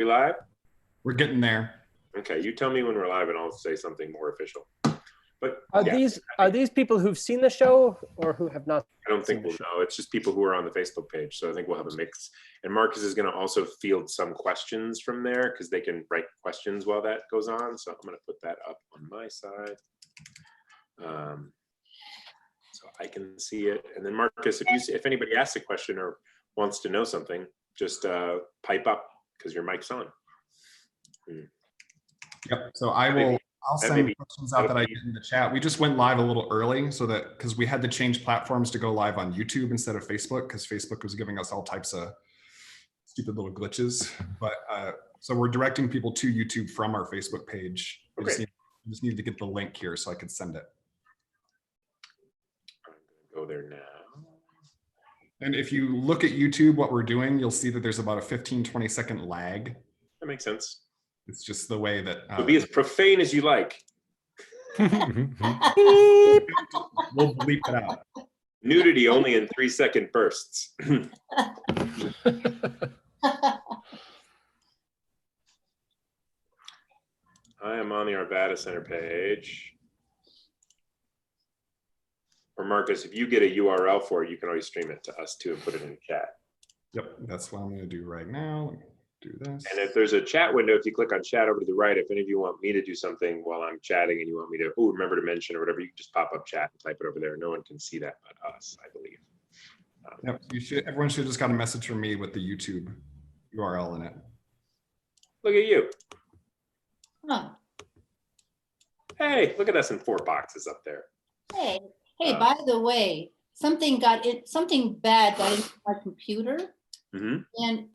We live? We're getting there. Okay, you tell me when we're live and I'll say something more official. But Are these people who've seen the show or who have not? I don't think we'll know. It's just people who are on the Facebook page. So I think we'll have a mix. And Marcus is going to also field some questions from there because they can write questions while that goes on. So I'm going to put that up on my side. So I can see it. And then Marcus, if anybody asks a question or wants to know something, just pipe up because your mic's on. Yep. So I'll send questions out that I get in the chat. We just went live a little early so that because we had to change platforms to go live on YouTube instead of Facebook because Facebook was giving us all types of stupid little glitches. But so we're directing people to YouTube from our Facebook page. Okay. I just need to get the link here so I could send it. I'm going to go there now. And if you look at YouTube, what we're doing, you'll see that there's about a 15-20 second lag. That makes sense. It's just the way that So be as profane as you like. We'll bleep it out. Nudity only in 3-second bursts. I am on the Arvada Center page. Or Marcus, if you get a URL for it, you can always stream it to us too and put it in the chat. Yep, that's what I'm going to do right now. Do this. And if there's a chat window, if you click on chat over to the right, if any of you want me to do something while I'm chatting and you want me to, remember to mention or whatever, you can just pop up chat and type it over there. No one can see that but us, I believe. Yep, everyone should have just got a message from me with the YouTube URL in it. Look at you. Huh. Hey, look at us in 4 boxes up there. Hey, by the way, something bad got into my computer. Mm-hmm. And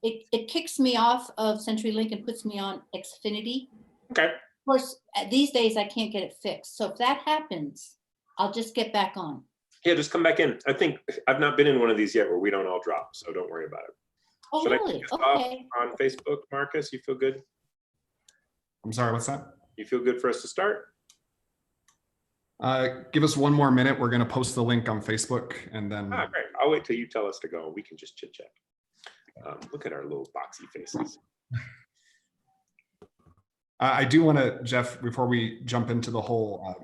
it kicks me off of CenturyLink and puts me on Xfinity. Okay. Of course, these days I can't get it fixed. So if that happens, I'll just get back on. Yeah, just come back in. I think I've not been in one of these yet where we don't all drop, so don't worry about it. Oh, Should really? I kick us off on Facebook, Marcus? You feel good? I'm sorry, what's that? You feel good for us to start? Give us 1 more minute. We're going to post the link on Facebook and then. Great. I'll wait till you tell us to go. We can just chit chat. Look at our little boxy faces. I do want to, Jeff, before we jump into the whole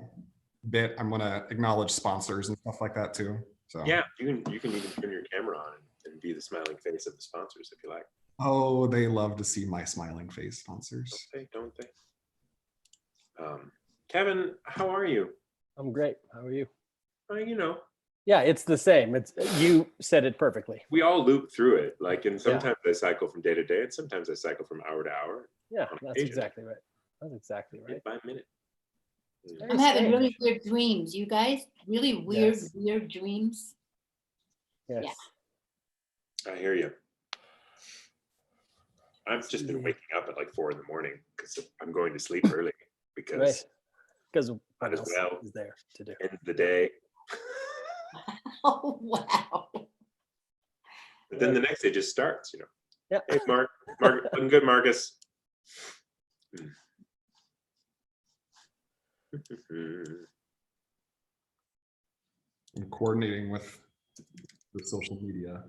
bit, I'm going to acknowledge sponsors and stuff like that too. So yeah, you can even turn your camera on and be the smiling face of the sponsors if you like. Oh, they love to see my smiling face, sponsors. Don't they? Kevin, how are you? I'm great. How are you? You know. Yeah, it's the same. You said it perfectly. We all loop through it, and sometimes I cycle from day to day, and sometimes I cycle from hour to hour. Yeah, that's exactly right. That's exactly right. Minute by minute. I'm having really weird dreams, you guys. Really weird dreams. Yes. Yeah. I hear you. I've just been waking up at like 4 in the morning because I'm going to sleep early because what else is there to do? End of the day. Oh wow! But then the next day just starts, Yeah. Hey, Mark, looking good, Marcus. I'm coordinating with the social media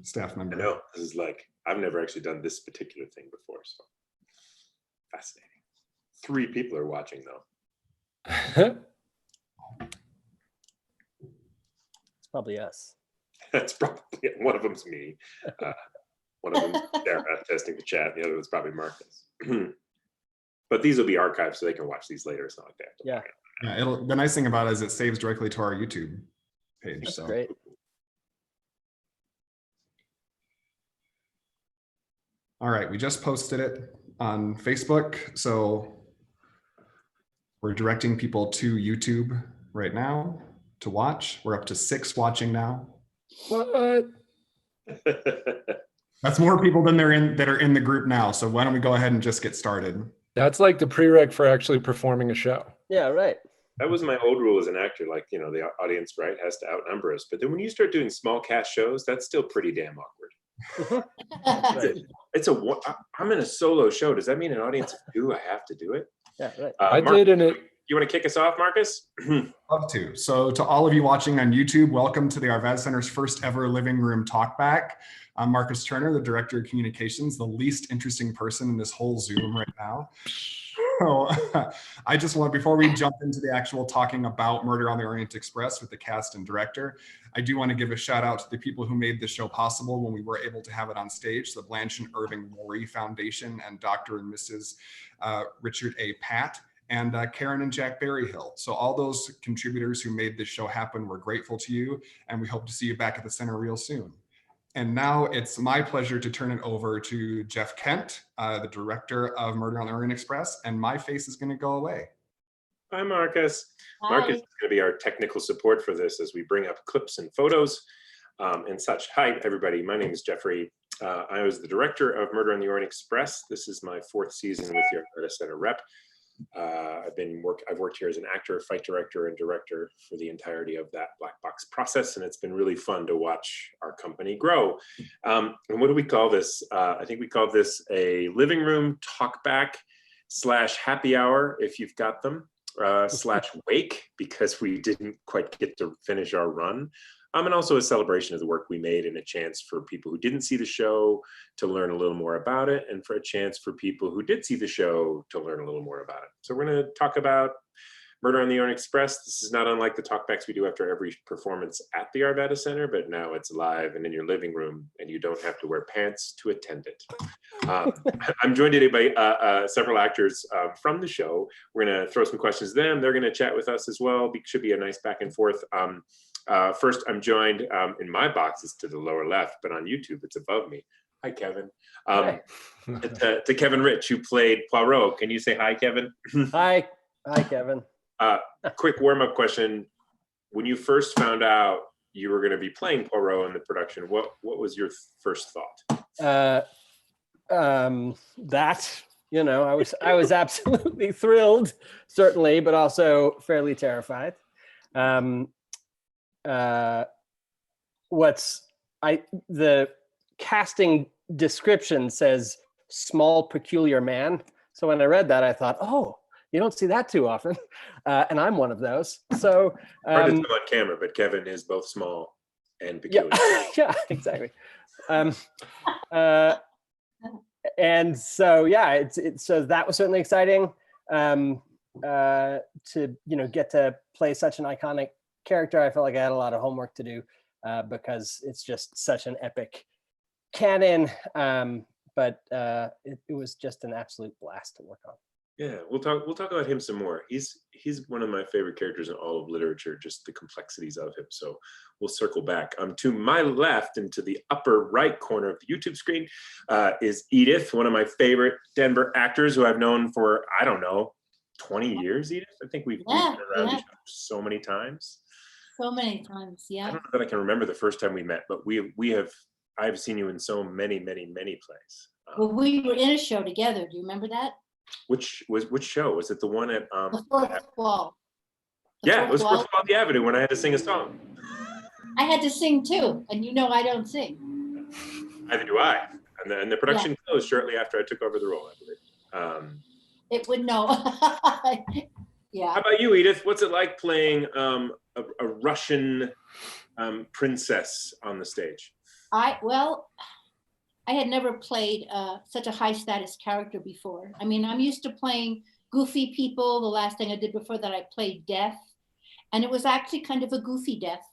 staff member. I know this is I've never actually done this particular thing before, so fascinating. 3 people are watching though. It's probably us. That's probably one of them's me. One of them's Sarah testing the chat. The other one's probably Marcus. But these will be archived, so they can watch these later. It's not like that. Yeah. Yeah. The nice thing about it is it saves directly to our YouTube page. That's so great. All right, we just posted it on Facebook, so we're directing people to YouTube right now to watch. We're up to 6 watching now. What? That's more people than that are in the group now. So why don't we go ahead and just get started? That's like the prereq for actually performing a show. Yeah, right. That was my old rule as an actor. The audience, right, has to outnumber us. But then when you start doing small cast shows, that's still pretty damn awkward. I'm in a solo show. Does that mean an audience of 2? I have to do it? Yeah, right. I did You want to kick us off, Marcus? Love to. So to all of you watching on YouTube, welcome to the Arvada Center's first ever living room talkback. I'm Marcus Turner, the Director of Communications, the least interesting person in this whole Zoom right now. So I just want, before we jump into the actual talking about Murder on the Orient Express with the cast and director, I do want to give a shout out to the people who made the show possible when we were able to have it on stage, the Blanche and Irving Laurie Foundation and Dr. and Mrs. Richard A. Patt, and Karen and Jack Berryhill. So all those contributors who made this show happen, we're grateful to you, and we hope to see you back at the center real soon. And now it's my pleasure to turn it over to Geoff Kent, the director of Murder on the Orient Express, and my face is going to go away. Hi, Marcus. Hi. Marcus is going to be our technical support for this as we bring up clips and photos and such. Hi, everybody. My name is Geoffrey. I was the director of Murder on the Orient Express. This is my 4th season with the Arvada Center Rep. I've worked here as an actor, fight director, and director for the entirety of that black box process, and it's been really fun to watch our company grow. And what do we call this? I think we call this a living room talkback / happy hour, if you've got them, / wake, because we didn't quite get to finish our run. And also a celebration of the work we made, and a chance for people who didn't see the show to learn a little more about it, and for a chance for people who did see the show to learn a little more about it. So we're going to talk about Murder on the Orient Express. This is not unlike the talkbacks we do after every performance at the Arvada Center, but now it's live and in your living room, and you don't have to wear pants to attend it. I'm joined today by several actors from the show. We're going to throw some questions to them. They're going to chat with us as well. Should be a nice back and forth. First, I'm joined in my box is to the lower left, but on YouTube, it's above me. Hi, Kevin. To Kevin Rich, who played Poirot. Can you say hi, Kevin? Hi, Kevin. Quick warm-up question. When you first found out you were going to be playing Poirot in the production, what was your first thought? I was absolutely thrilled, certainly, but also fairly terrified. The casting description says small peculiar man, so when I read that I thought, oh, you don't see that too often, and I'm one of those. So hard to tell on camera, but Kevin is both small and peculiar. Yeah, exactly. And so so that was certainly exciting to get to play such an iconic character. I felt like I had a lot of homework to do because it's just such an epic canon, but it was just an absolute blast to work on. Yeah, we'll talk about him some more. He's one of my favorite characters in all of literature, just the complexities of him. So we'll circle back. To my left and to the upper right corner of the YouTube screen is Edith, one of my favorite Denver actors who I've known for, I don't know, 20 years, Edith. I think we've been around each other so many times. So many times, yeah. I don't know that I can remember the first time we met, but I've seen you in so many plays. Well, we were in a show together. Do you remember that? Which show? Was it the one at The Fourth Wall. Yeah, it was Fourth Wall at the Avenue when I had to sing a song. I had to sing too, and I don't sing. Neither do I. And the production closed shortly after I took over the role, I believe. It would know. Yeah. How about you, Edith? What's it like playing a Russian princess on the stage? I had never played such a high status character before. I mean, I'm used to playing goofy people. The last thing I did before that, I played death. And it was actually kind of a goofy death,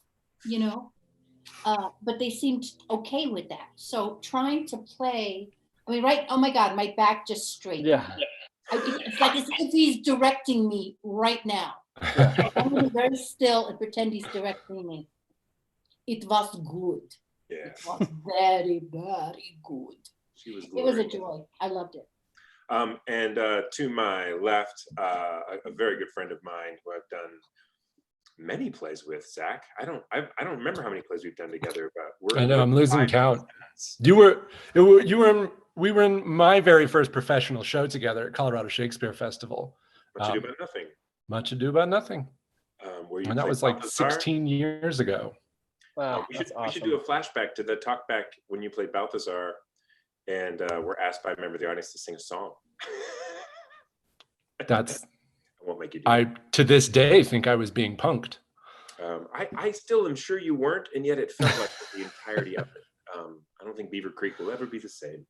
but they seemed okay with that. So trying to play, oh my God, my back just straight. Yeah. It's like as if he's directing me right now. I'm going to be very still and pretend he's directing me. It was good. Yeah. It was very, very good. It was a joy. I loved it. And to my left, a very good friend of mine who I've done many plays with, Zach. I don't remember how many plays we've done together, but I know I'm losing count. We were in my very first professional show together at Colorado Shakespeare Festival. Much Ado About Nothing. Much Ado About Nothing. And that was like 16 years ago. Wow, we should do a flashback to the talkback when you played Balthazar and were asked by a member of the audience to sing a song. That's I won't make you do I, to this day, think I was being punked. I still am sure you weren't, and yet it felt like the entirety of it. I don't think Beaver Creek will ever be the same.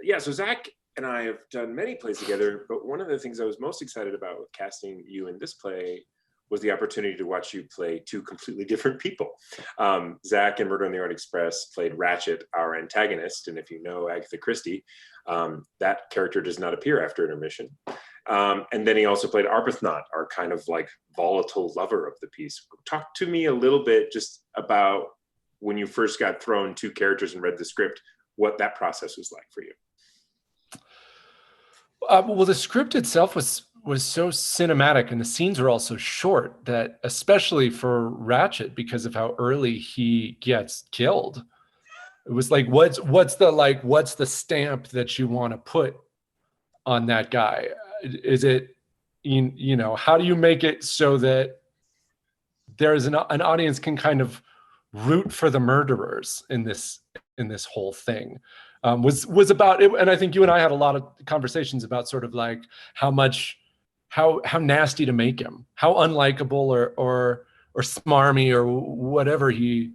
Yeah, so Zach and I have done many plays together, but one of the things I was most excited about with casting you in this play was the opportunity to watch you play two completely different people. Zach in Murder on the Orient Express played Ratchet, our antagonist, and if you know Agatha Christie, that character does not appear after intermission. And then he also played Arbuthnot, our kind of like volatile lover of the piece. Talk to me a little bit just about when you first got thrown two characters and read the script, what that process was like for you. Well, the script itself was so cinematic, and the scenes were also short, that especially for Ratchet, because of how early he gets killed, it was like, what's the stamp that you want to put on that guy? Is it, you know, how do you make it so that there's an audience can kind of root for the murderers in this whole thing? Was about it, and I think you and I had a lot of conversations about sort of like how nasty to make him, how unlikable or smarmy or whatever he,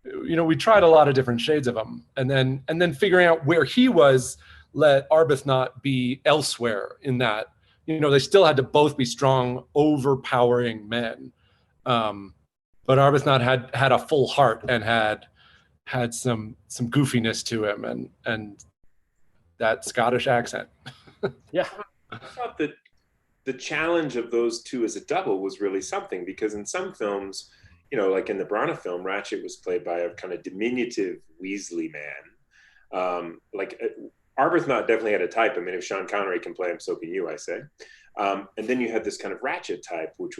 you know, we tried a lot of different shades of him, and then figuring out where he was, let Arbuthnot be elsewhere in that, you know, they still had to both be strong, overpowering men, but Arbuthnot had a full heart and had some goofiness to him and that Scottish accent. Yeah. I thought that the challenge of those two as a double was really something, because in some films, you know, like in the Branagh film, Ratchet was played by a kind of diminutive Weasley man. Arbuthnot definitely had a type. I mean, if Sean Connery can play him, so can you, I say. And then you had this kind of Ratchet type, which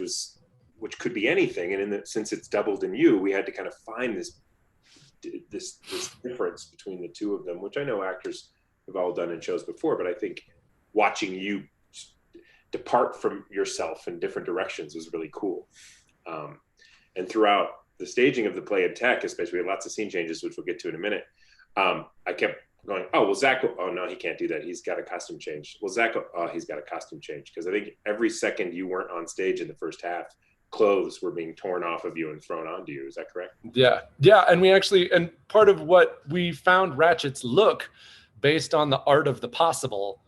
could be anything. And since it's doubled in you, we had to kind of find this difference between the two of them, which I know actors have all done in shows before, but I think watching you depart from yourself in different directions was really cool. And throughout the staging of the play in tech, especially, we had lots of scene changes, which we'll get to in a minute. I kept going, oh, well, Zach, oh no, he can't do that. He's got a costume change. Well, Zach, oh, he's got a costume change. Because I think every second you weren't on stage in the first half, clothes were being torn off of you and thrown onto you. Is that correct? Yeah. And part of what we found Ratchet's look based on the art of the possible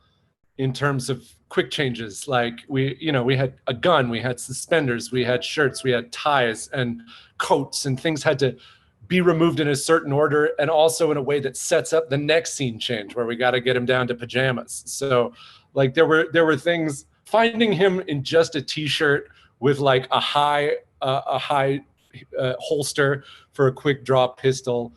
in terms of quick changes. Like we had a gun, we had suspenders, we had shirts, we had ties and coats, and things had to be removed in a certain order, and also in a way that sets up the next scene change where we got to get him down to pajamas. So like there were things, finding him in just a t-shirt with like a high holster for a quick draw pistol,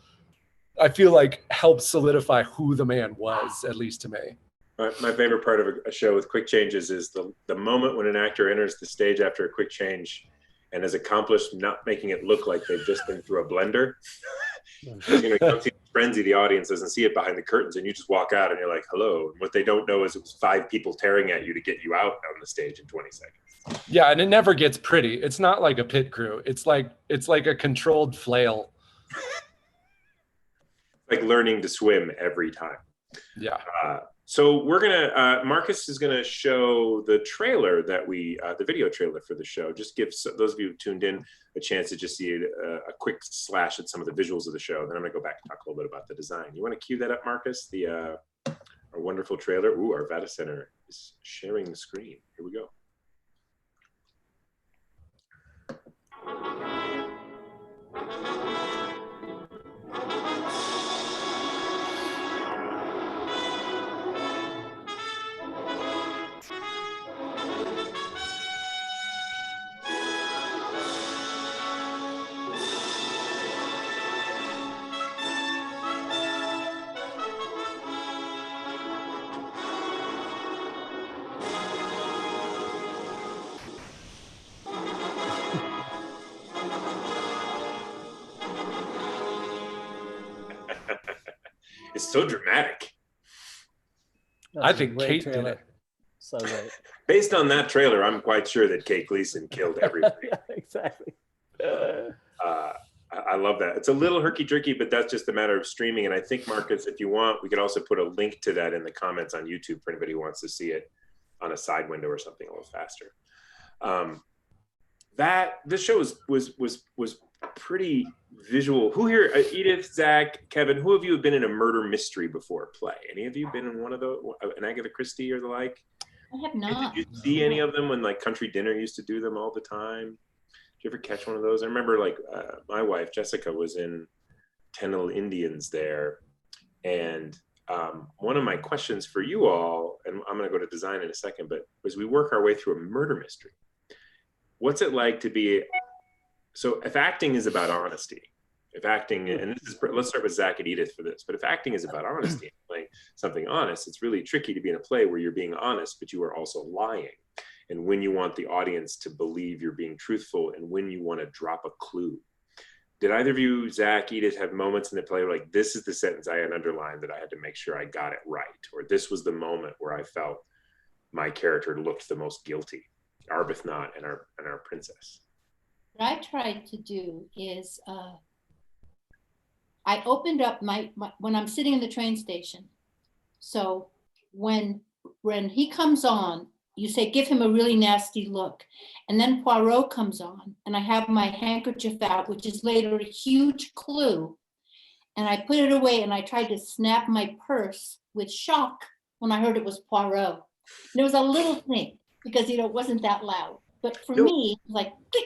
I feel like helped solidify who the man was, at least to me. My favorite part of a show with quick changes is the moment when an actor enters the stage after a quick change and has accomplished not making it look like they've just been through a blender. You know, you don't see the frenzy, the audience doesn't see it behind the curtains, and you just walk out and you're like, hello. And what they don't know is it was 5 people tearing at you to get you out on the stage in 20 seconds. Yeah, and it never gets pretty. It's not like a pit crew. It's like a controlled flail. Like learning to swim every time. Yeah. So we're gonna, Marcus is gonna show the trailer that the video trailer for the show. Just give those of you who tuned in a chance to just see a quick slash at some of the visuals of the show. Then I'm gonna go back and talk a little bit about the design. You wanna cue that up, Marcus? Our wonderful trailer. Ooh, our Vata Center is sharing the screen. Here we go. It's so dramatic. I think Kate did it. So great. Based on that trailer, I'm quite sure that Kate Gleason killed everybody. Exactly. I love that. It's a little herky-jerky, but that's just a matter of streaming. And I think, Marcus, if you want, we could also put a link to that in the comments on YouTube for anybody who wants to see it. on a side window or something a little faster. That this show was pretty visual. Who here, Edith, Zach, Kevin, who of you have been in a murder mystery before play? Any of you been in one of those, an Agatha Christie or the like? I have not. Did you see any of them when like Country Dinner used to do them all the time? Did you ever catch one of those? I remember like my wife, Jessica, was in 10 Little Indians there. And one of my questions for you all, and I'm gonna go to design in a second, but as we work our way through a murder mystery, what's it like to be, so if acting is about honesty, if acting, and this is, let's start with Zach and Edith for this, but if acting is about honesty and playing something honest, it's really tricky to be in a play where you're being honest, but you are also lying. And when you want the audience to believe you're being truthful and when you want to drop a clue. Did either of you, Zach, Edith, have moments in the play where like, this is the sentence I had underlined that I had to make sure I got it right? Or this was the moment where I felt my character looked the most guilty, Arbuthnot and our princess? What I tried to do is, I opened up my when I'm sitting in the train station. So when he comes on, you say, give him a really nasty look. And then Poirot comes on and I have my handkerchief out, which is later a huge clue. And I put it away and I tried to snap my purse with shock when I heard it was Poirot. And it was a little thing because, you know, it wasn't that loud. But for me, it was like, click.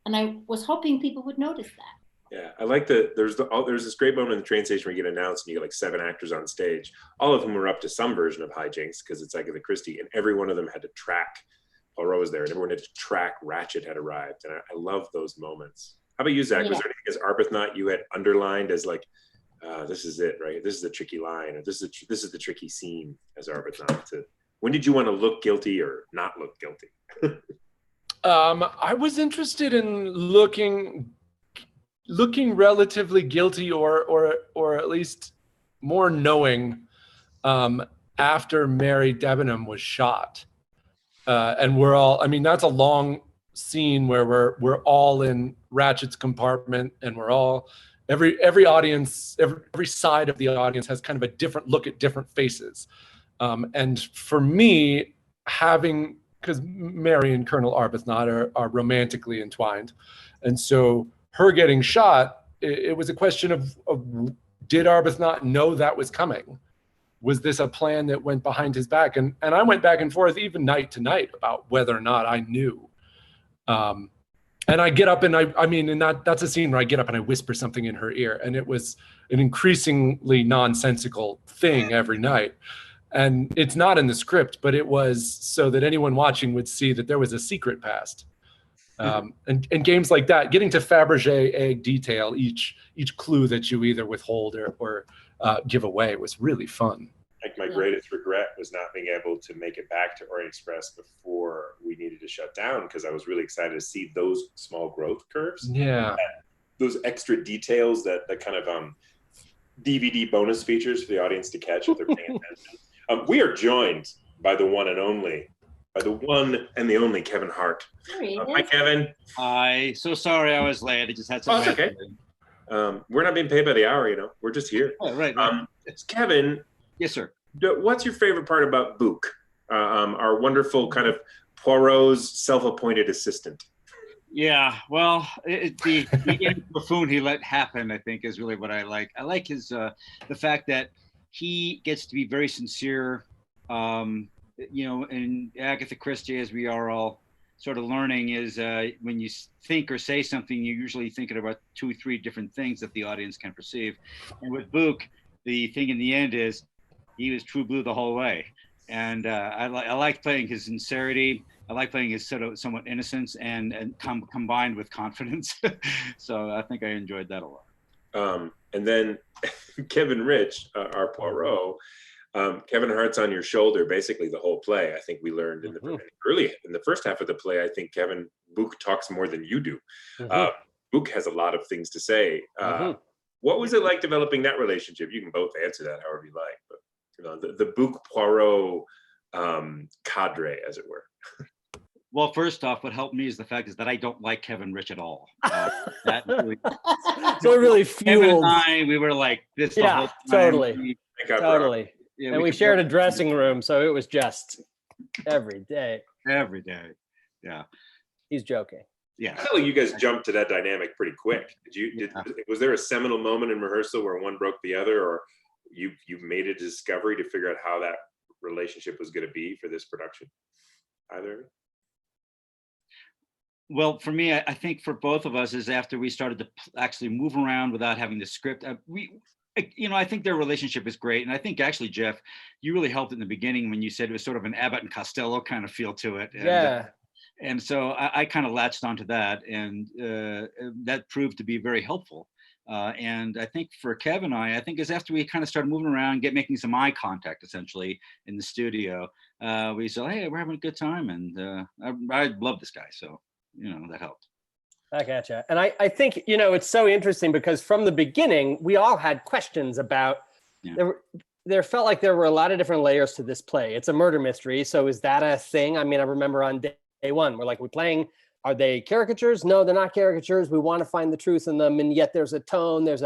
And I was hoping people would notice that. Yeah, I like there's this great moment in the train station where you get announced and you get like 7 actors on stage, all of whom were up to some version of hijinks because it's Agatha Christie, and every one of them had to track, Poirot was there, and everyone had to track Ratchet had arrived, and I love those moments. How about you, Zach? Yeah. Was there anything as Arbuthnot you had underlined as like, this is it, right? This is the tricky line, or this is the tricky scene as Arbuthnot? When did you want to look guilty or not look guilty? I was interested in looking relatively guilty or at least more knowing after Mary Debenham was shot. And we're all, I mean, that's a long scene where we're all in Ratchet's compartment and we're all, every audience, every side of the audience has kind of a different look at different faces. And for me, because Mary and Colonel Arbuthnot are romantically entwined. And so her getting shot, it was a question of did Arbuthnot know that was coming? Was this a plan that went behind his back? And I went back and forth even night to night about whether or not I knew. And I get up and that's a scene where I get up and I whisper something in her ear. And it was an increasingly nonsensical thing every night. And it's not in the script, but it was so that anyone watching would see that there was a secret past. And games like that, getting to Fabergé egg detail each clue that you either withhold or give away was really fun. Like my greatest regret was not being able to make it back to Orient Express before we needed to shut down, because I was really excited to see those small growth curves. Yeah. Those extra details that kind of DVD bonus features for the audience to catch if they're paying attention. We are joined by the one and only Kevin Hart. Hi, Kevin. Hi. So sorry I was late. I just had something. Oh, okay. We're not being paid by the hour, you know. We're just here. Oh, right. Kevin. Yes, sir. What's your favorite part about Book, our wonderful kind of Poirot's self-appointed assistant? Yeah, well, the buffoon he let happen, I think, is really what I like. I like his the fact that he gets to be very sincere. You know, and Agatha Christie, as we are all sort of learning, is when you think or say something, you're usually thinking about 2 or 3 different things that the audience can perceive. And with Book, the thing in the end is he was true blue the whole way. And I like playing his sincerity. I like playing his sort of somewhat innocence and combined with confidence. So I think I enjoyed that a lot. And then Kevin Rich, our Poirot, Kevin Hart's on your shoulder basically the whole play. I think we learned in the first half of the play, I think Kevin Book talks more than you do. Book has a lot of things to say. What was it like developing that relationship? You can both answer that however you like, but you know, the Book Poirot cadre, as it were. Well, first off, what helped me is the fact is that I don't like Kevin Rich at all. That really, so it really fueled. Kevin and I, we were like this. Yeah, totally. Yeah, And we shared a dressing room, so it was just. Every day. Every day. Yeah. He's joking. Yeah. I feel like you guys jumped to that dynamic pretty quick. Was there a seminal moment in rehearsal where one broke the other, or you made a discovery to figure out how that relationship was going to be for this production? Either? Well, for me, I think for both of us is after we started to actually move around without having the script. I think their relationship is great. And I think actually, Jeff, you really helped in the beginning when you said it was sort of an Abbott and Costello kind of feel to it. And, yeah. And so I kind of latched onto that, and that proved to be very helpful. And I think for Kev and I think is after we kind of started moving around, making some eye contact essentially in the studio, we said, hey, we're having a good time. And I love this guy. So, that helped. I gotcha. And I think, it's so interesting because from the beginning, we all had questions about, there felt like there were a lot of different layers to this play. It's a murder mystery. So is that a thing? I mean, I remember on day one, we're playing, are they caricatures? No, they're not caricatures. We want to find the truth in them. And yet there's a tone, this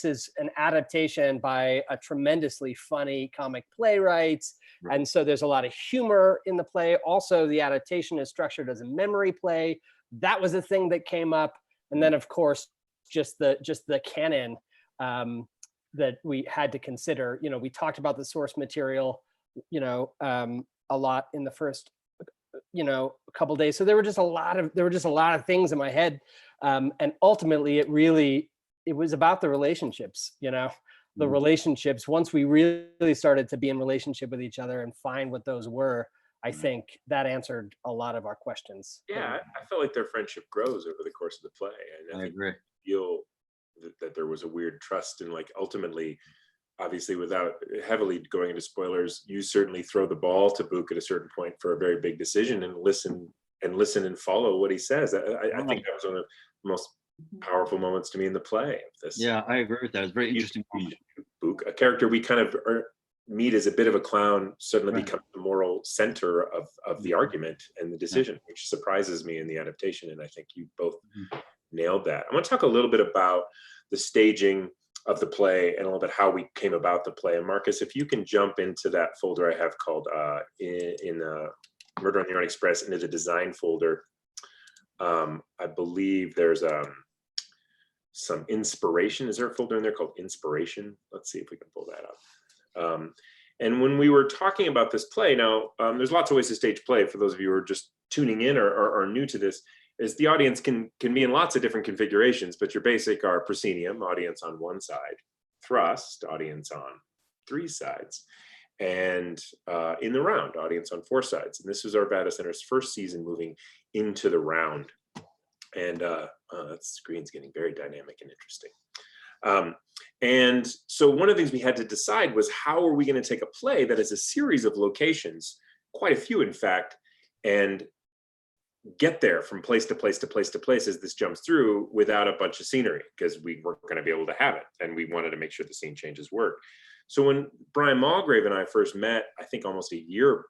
is an adaptation by a tremendously funny comic playwright. Right. And so there's a lot of humor in the play. Also, the adaptation is structured as a memory play. That was a thing that came up. And then of course, just the canon that we had to consider. We talked about the source material, a lot in the first, a couple days. So there were just a lot of things in my head. And ultimately it was about the relationships, the relationships. Once we really started to be in relationship with each other and find what those were, I think that answered a lot of our questions. Yeah, I felt like their friendship grows over the course of the play. And I agree. Feel that there was a weird trust, and ultimately, obviously, without heavily going into spoilers, you certainly throw the ball to Book at a certain point for a very big decision, and listen and follow what he says. I think that was one of the most powerful moments to me in the play. Yeah, I agree with that. It's very interesting. Book, a character we kind of meet as a bit of a clown, suddenly becomes the moral center of the argument and the decision, which surprises me in the adaptation. And I think you both nailed that. I want to talk a little bit about the staging of the play and a little bit how we came about the play. And Marcus, if you can jump into that folder I have called in Murder on the Orient Express, into the design folder. I believe there's some inspiration. Is there a folder in there called inspiration? Let's see if we can pull that up. And when we were talking about this play, now there's lots of ways to stage play. For those of you who are just tuning in or are new to this, is the audience can be in lots of different configurations, but your basic are proscenium, audience on one side, thrust, audience on 3 sides, and in the round, audience on 4 sides. And this was Arvada Center's first season moving into the round. And that screen's getting very dynamic and interesting. And so one of the things we had to decide was, how are we going to take a play that is a series of locations, quite a few in fact, and get there from place to place to place to place as this jumps through without a bunch of scenery, because we weren't going to be able to have it, and we wanted to make sure the scene changes work. So when Brian Mulgrave and I first met, I think almost a year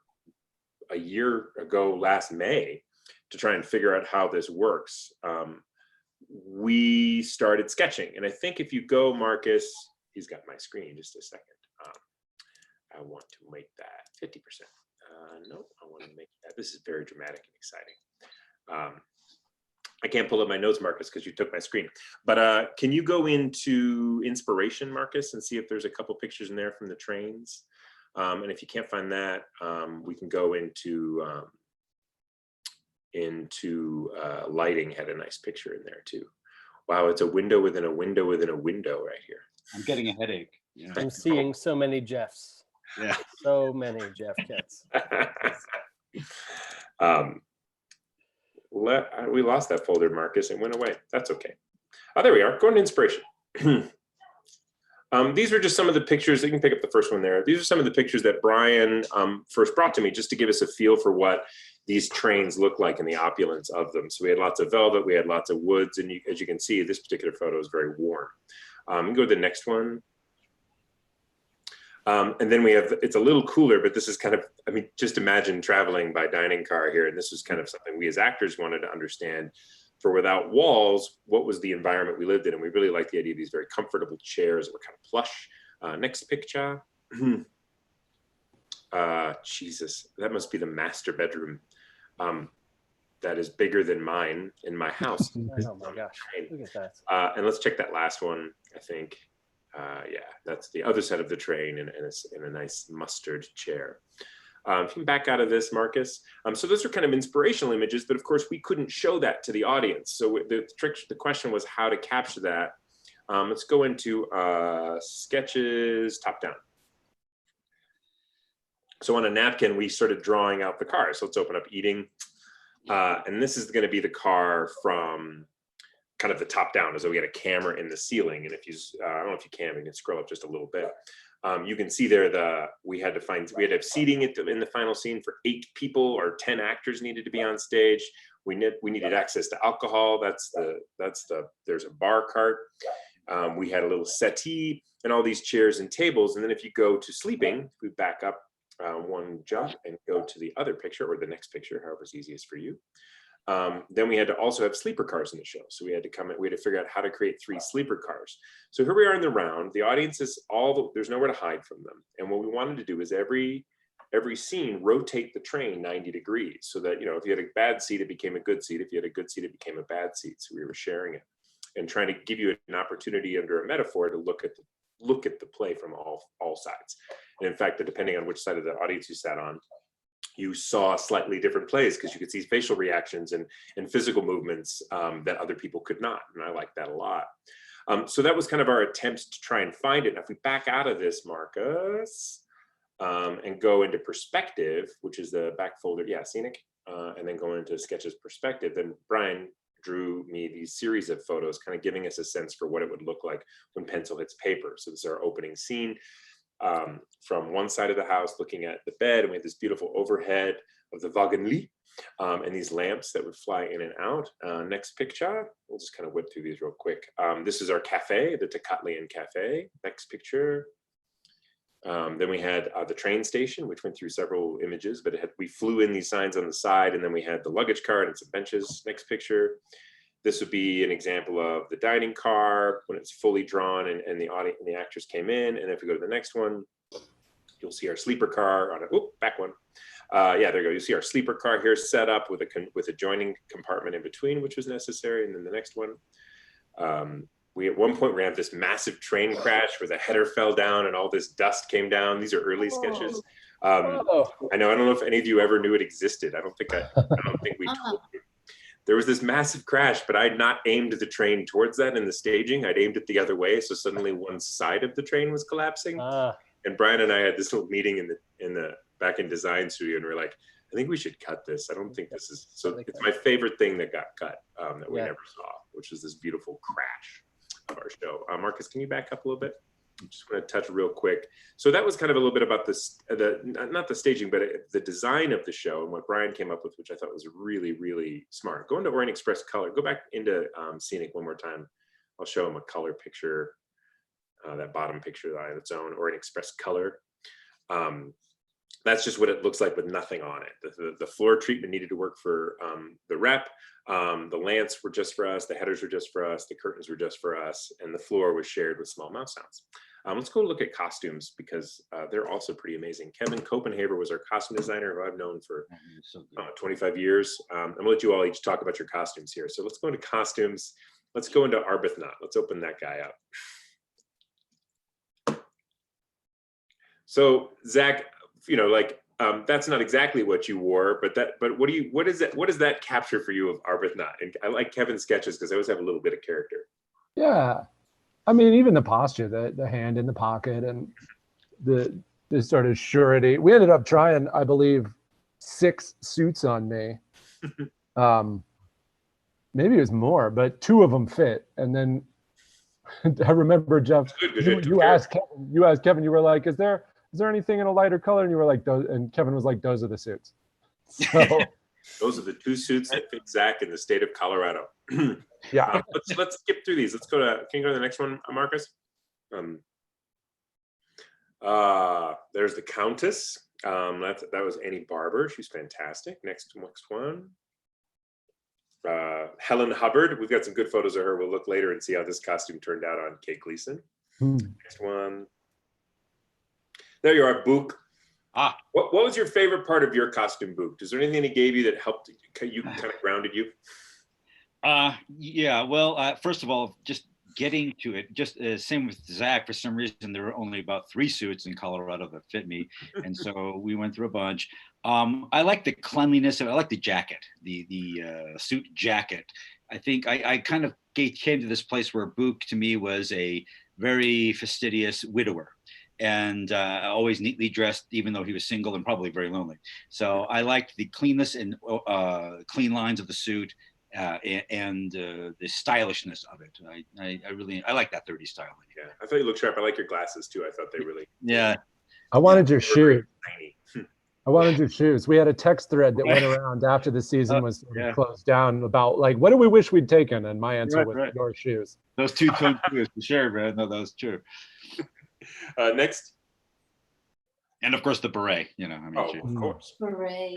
ago last May, to try and figure out how this works, we started sketching. And I think if you go, Marcus, he's got my screen, just a second. I want to make that 50%. No, I want to make that. This is very dramatic and exciting. I can't pull up my notes, Marcus, because you took my screen. But can you go into inspiration, Marcus, and see if there's a couple pictures in there from the trains? And if you can't find that, we can go into lighting. Had a nice picture in there too. Wow, it's a window within a window within a window right here. I'm getting a headache. Yeah. I'm seeing so many Jeffs. Yeah. So many Jeff Kents. We lost that folder, Marcus. It went away. That's okay. Oh, there we are. Going to inspiration. These are just some of the pictures. You can pick up the first one there. These are some of the pictures that Brian first brought to me, just to give us a feel for what these trains look like and the opulence of them. So we had lots of velvet, we had lots of woods, and as you can see, this particular photo is very warm. Go to the next one. And then we have, it's a little cooler, but this is kind of, I mean, just imagine traveling by dining car here. And this was kind of something we as actors wanted to understand. For without walls, what was the environment we lived in? And we really liked the idea of these very comfortable chairs that were kind of plush. Next picture. Jesus, that must be the master bedroom. That is bigger than mine in my house. Oh my gosh, look at that. And let's check that last one, I think. Yeah, that's the other side of the train in a nice mustard chair. If you can back out of this, Marcus. So those are kind of inspirational images, but of course we couldn't show that to the audience. So the question was how to capture that. Let's go into sketches, top down. So on a napkin, we started drawing out the car. So let's open up eating. And this is going to be the car from kind of the top down, as though we had a camera in the ceiling. And if you, I don't know if you can scroll up just a little bit. You can see there we had to have seating in the final scene for 8 people, or 10 actors needed to be on stage. We needed access to alcohol. There's a bar cart. We had a little settee and all these chairs and tables. And then if you go to sleeping, we back up one jump and go to the other picture, or the next picture, however's easiest for you. Then we had to also have sleeper cars in the show. So we had to figure out how to create 3 sleeper cars. So here we are in the round. The audience is there's nowhere to hide from them. And what we wanted to do is every scene rotate the train 90 degrees, so that, if you had a bad seat, it became a good seat. If you had a good seat, it became a bad seat. So we were sharing it and trying to give you an opportunity under a metaphor to look at the play from all sides. And in fact, depending on which side of the audience you sat on, you saw slightly different plays, because you could see facial reactions and physical movements that other people could not. And I like that a lot. So that was kind of our attempt to try and find it. Now, if we back out of this, Marcus, and go into perspective, which is the back folder, yeah, Scenic, and then go into sketches perspective, then Brian drew me these series of photos, kind of giving us a sense for what it would look like when pencil hits paper. So this is our opening scene. From one side of the house, looking at the bed, and we had this beautiful overhead of the Wagenlit, and these lamps that would fly in and out. Next picture, we'll just kind of whip through these real quick. This is our cafe, the Tocatlian Cafe. Next picture. Then we had the train station, which went through several images, but we flew in these signs on the side, and then we had the luggage cart and some benches. Next picture. This would be an example of the dining car when it's fully drawn and the audience and the actors came in. And if we go to the next one, you'll see our sleeper car on back one. Yeah, there you go. You see our sleeper car here set up with a joining compartment in between, which was necessary. And then the next one, we at one point ran this massive train crash where the header fell down and all this dust came down. These are early sketches. I don't know if any of you ever knew it existed. I don't think we told you. There was this massive crash, but I had not aimed the train towards that in the staging. I'd aimed it the other way, so suddenly one side of the train was collapsing. And Brian and I had this little meeting in the back in design studio, and we're like, I think we should cut this. I don't think this is so. It's my favorite thing that got cut that we never saw, which is this beautiful crash of our show. Marcus, can you back up a little bit? I just want to touch real quick. So that was kind of a little bit about this, not the staging, but the design of the show and what Brian came up with, which I thought was really, really smart. Go into Orient Express color. Go back into Scenic one more time. I'll show him a color picture, that bottom picture on its own, Orient Express color. That's just what it looks like with nothing on it. The floor treatment needed to work for the rep. The lamps were just for us. The headers were just for us. The curtains were just for us. And the floor was shared with small mouse sounds. Let's go look at costumes, because they're also pretty amazing. Kevin Copenhaver was our costume designer, who I've known for 25 years. I'm gonna let you all each talk about your costumes here. So let's go into costumes. Let's go into Arbuthnot. Let's open that guy up. So Zach, that's not exactly what you wore, but what does that capture for you of Arbuthnot? And I like Kevin's sketches because they always have a little bit of character. Yeah, I mean, even the posture, the hand in the pocket, and the sort of surety. We ended up trying, I believe, 6 suits on me. Maybe it was more, but 2 of them fit. And then I remember, Jeff, you asked Kevin, you were like, is there anything in a lighter color? And you were like, those, and Kevin was like, those are the suits. So those are the 2 suits that fit Zach in the state of Colorado. Yeah. Let's skip through these. Can you go to the next one, Marcus? There's the Countess. That was Annie Barber. She's fantastic. Next one. Helen Hubbard. We've got some good photos of her. We'll look later and see how this costume turned out on Kate Gleason. Next one. There you are, Book. What was your favorite part of your costume boot? Is there anything he gave you that helped you, kind of grounded you? Yeah, well, first of all, just getting to it, just same with Zach. For some reason, there were only about 3 suits in Colorado that fit me, and so we went through a bunch. I like the cleanliness of it. I like the jacket, the suit jacket. I think I kind of came to this place where Book to me was a very fastidious widower, and always neatly dressed, even though he was single and probably very lonely. So I liked the cleanness and clean lines of the suit. And the stylishness of it. I really like that 30s style. Yeah, I thought you looked sharp. I like your glasses too. I thought they really. Yeah. I wanted your shoes. Tiny. I wanted your shoes. We had a text thread that went around after the season was closed down about like, what do we wish we'd taken? And my answer was your shoes. Those two-tone shoes for sure, man. No, that was true. Next. And of course the beret, you know. I mean, of course. Beret.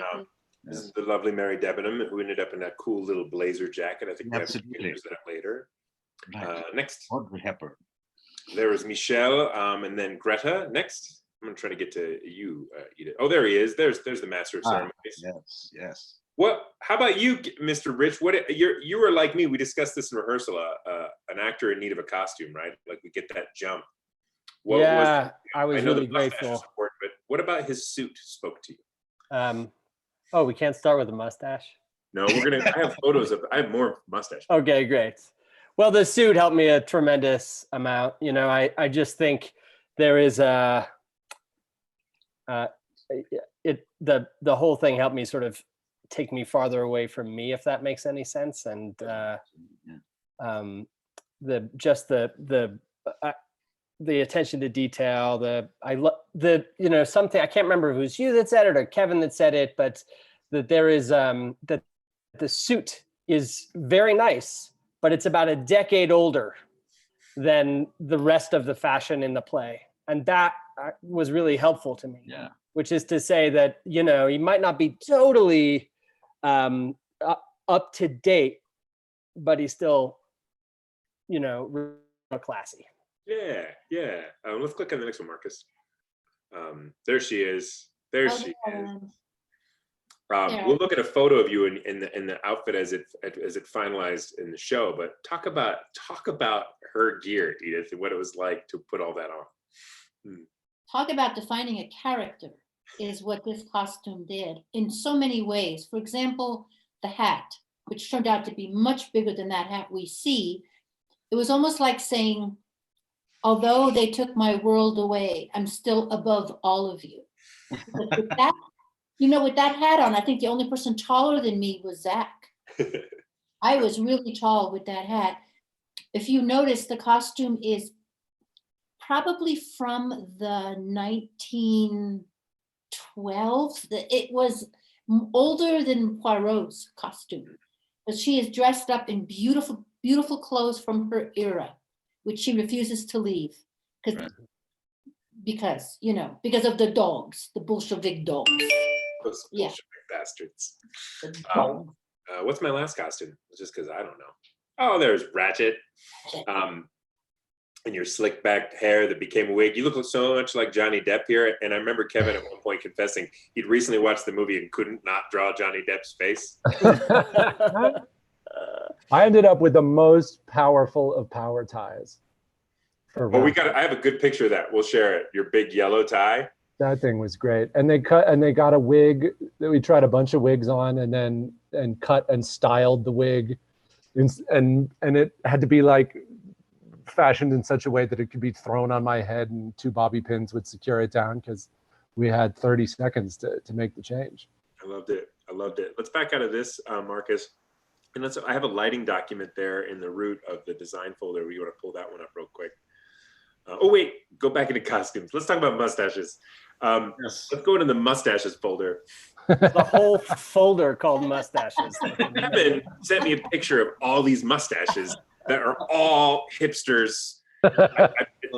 This is the lovely Mary Debenham, who ended up in that cool little blazer jacket. I think we have to use that later. Next. Audrey Hepburn. There was Michelle, and then Greta. Next. I'm going to try to get to you, Edith. Oh, there he is. There's the master of ceremonies. Yes. How about you, Mr. Rich? You were like me. We discussed this in rehearsal. An actor in need of a costume, right? Like we get that jump. I was really grateful. Support, but what about his suit spoke to you? Oh, we can't start with a mustache? No, I have photos I have more mustache. Okay, great. Well, the suit helped me a tremendous amount. You know, I just think there is the whole thing helped me sort of take me farther away from me, if that makes any sense. And the attention to detail, something, I can't remember if it was you that said it or Kevin that said it, but that there is that the suit is very nice, but it's about a decade older than the rest of the fashion in the play. And that was really helpful to me. Yeah. Which is to say that, you know, he might not be totally up to date, but he's still, you know, real classy. Yeah. Let's click on the next one, Marcus. There she is. There she is. We'll look at a photo of you in the outfit as it finalized in the show. But talk about her gear, Edith, and what it was like to put all that on. Talk about defining a character is what this costume did in so many ways. For example, the hat, which turned out to be much bigger than that hat we see. It was almost like saying, although they took my world away, I'm still above all of you. With that, with that hat on, I think the only person taller than me was Zach. I was really tall with that hat. If you notice, the costume is probably from the 1912s. It was older than Poirot's costume, but she is dressed up in beautiful, beautiful clothes from her era, which she refuses to leave because of the dogs, the Bolshevik dogs. Those Bolshevik bastards. What's my last costume? Just because I don't know. Oh, there's Ratchet. And your slick back hair that became a wig. You look so much like Johnny Depp here. And I remember Kevin at one point confessing he'd recently watched the movie and couldn't not draw Johnny Depp's face. I ended up with the most powerful of power ties. I have a good picture of that. We'll share it. Your big yellow tie. That thing was great. And they got a wig that we tried a bunch of wigs on and cut and styled the wig. And it had to be like fashioned in such a way that it could be thrown on my head and 2 bobby pins would secure it down because we had 30 seconds to make the change. I loved it. Let's back out of this, Marcus. And I have a lighting document there in the root of the design folder. You want to pull that one up real quick? Go back into costumes. Let's talk about mustaches. Let's go into the mustaches folder. The whole folder called mustaches. Kevin sent me a picture of all these mustaches that are all hipsters.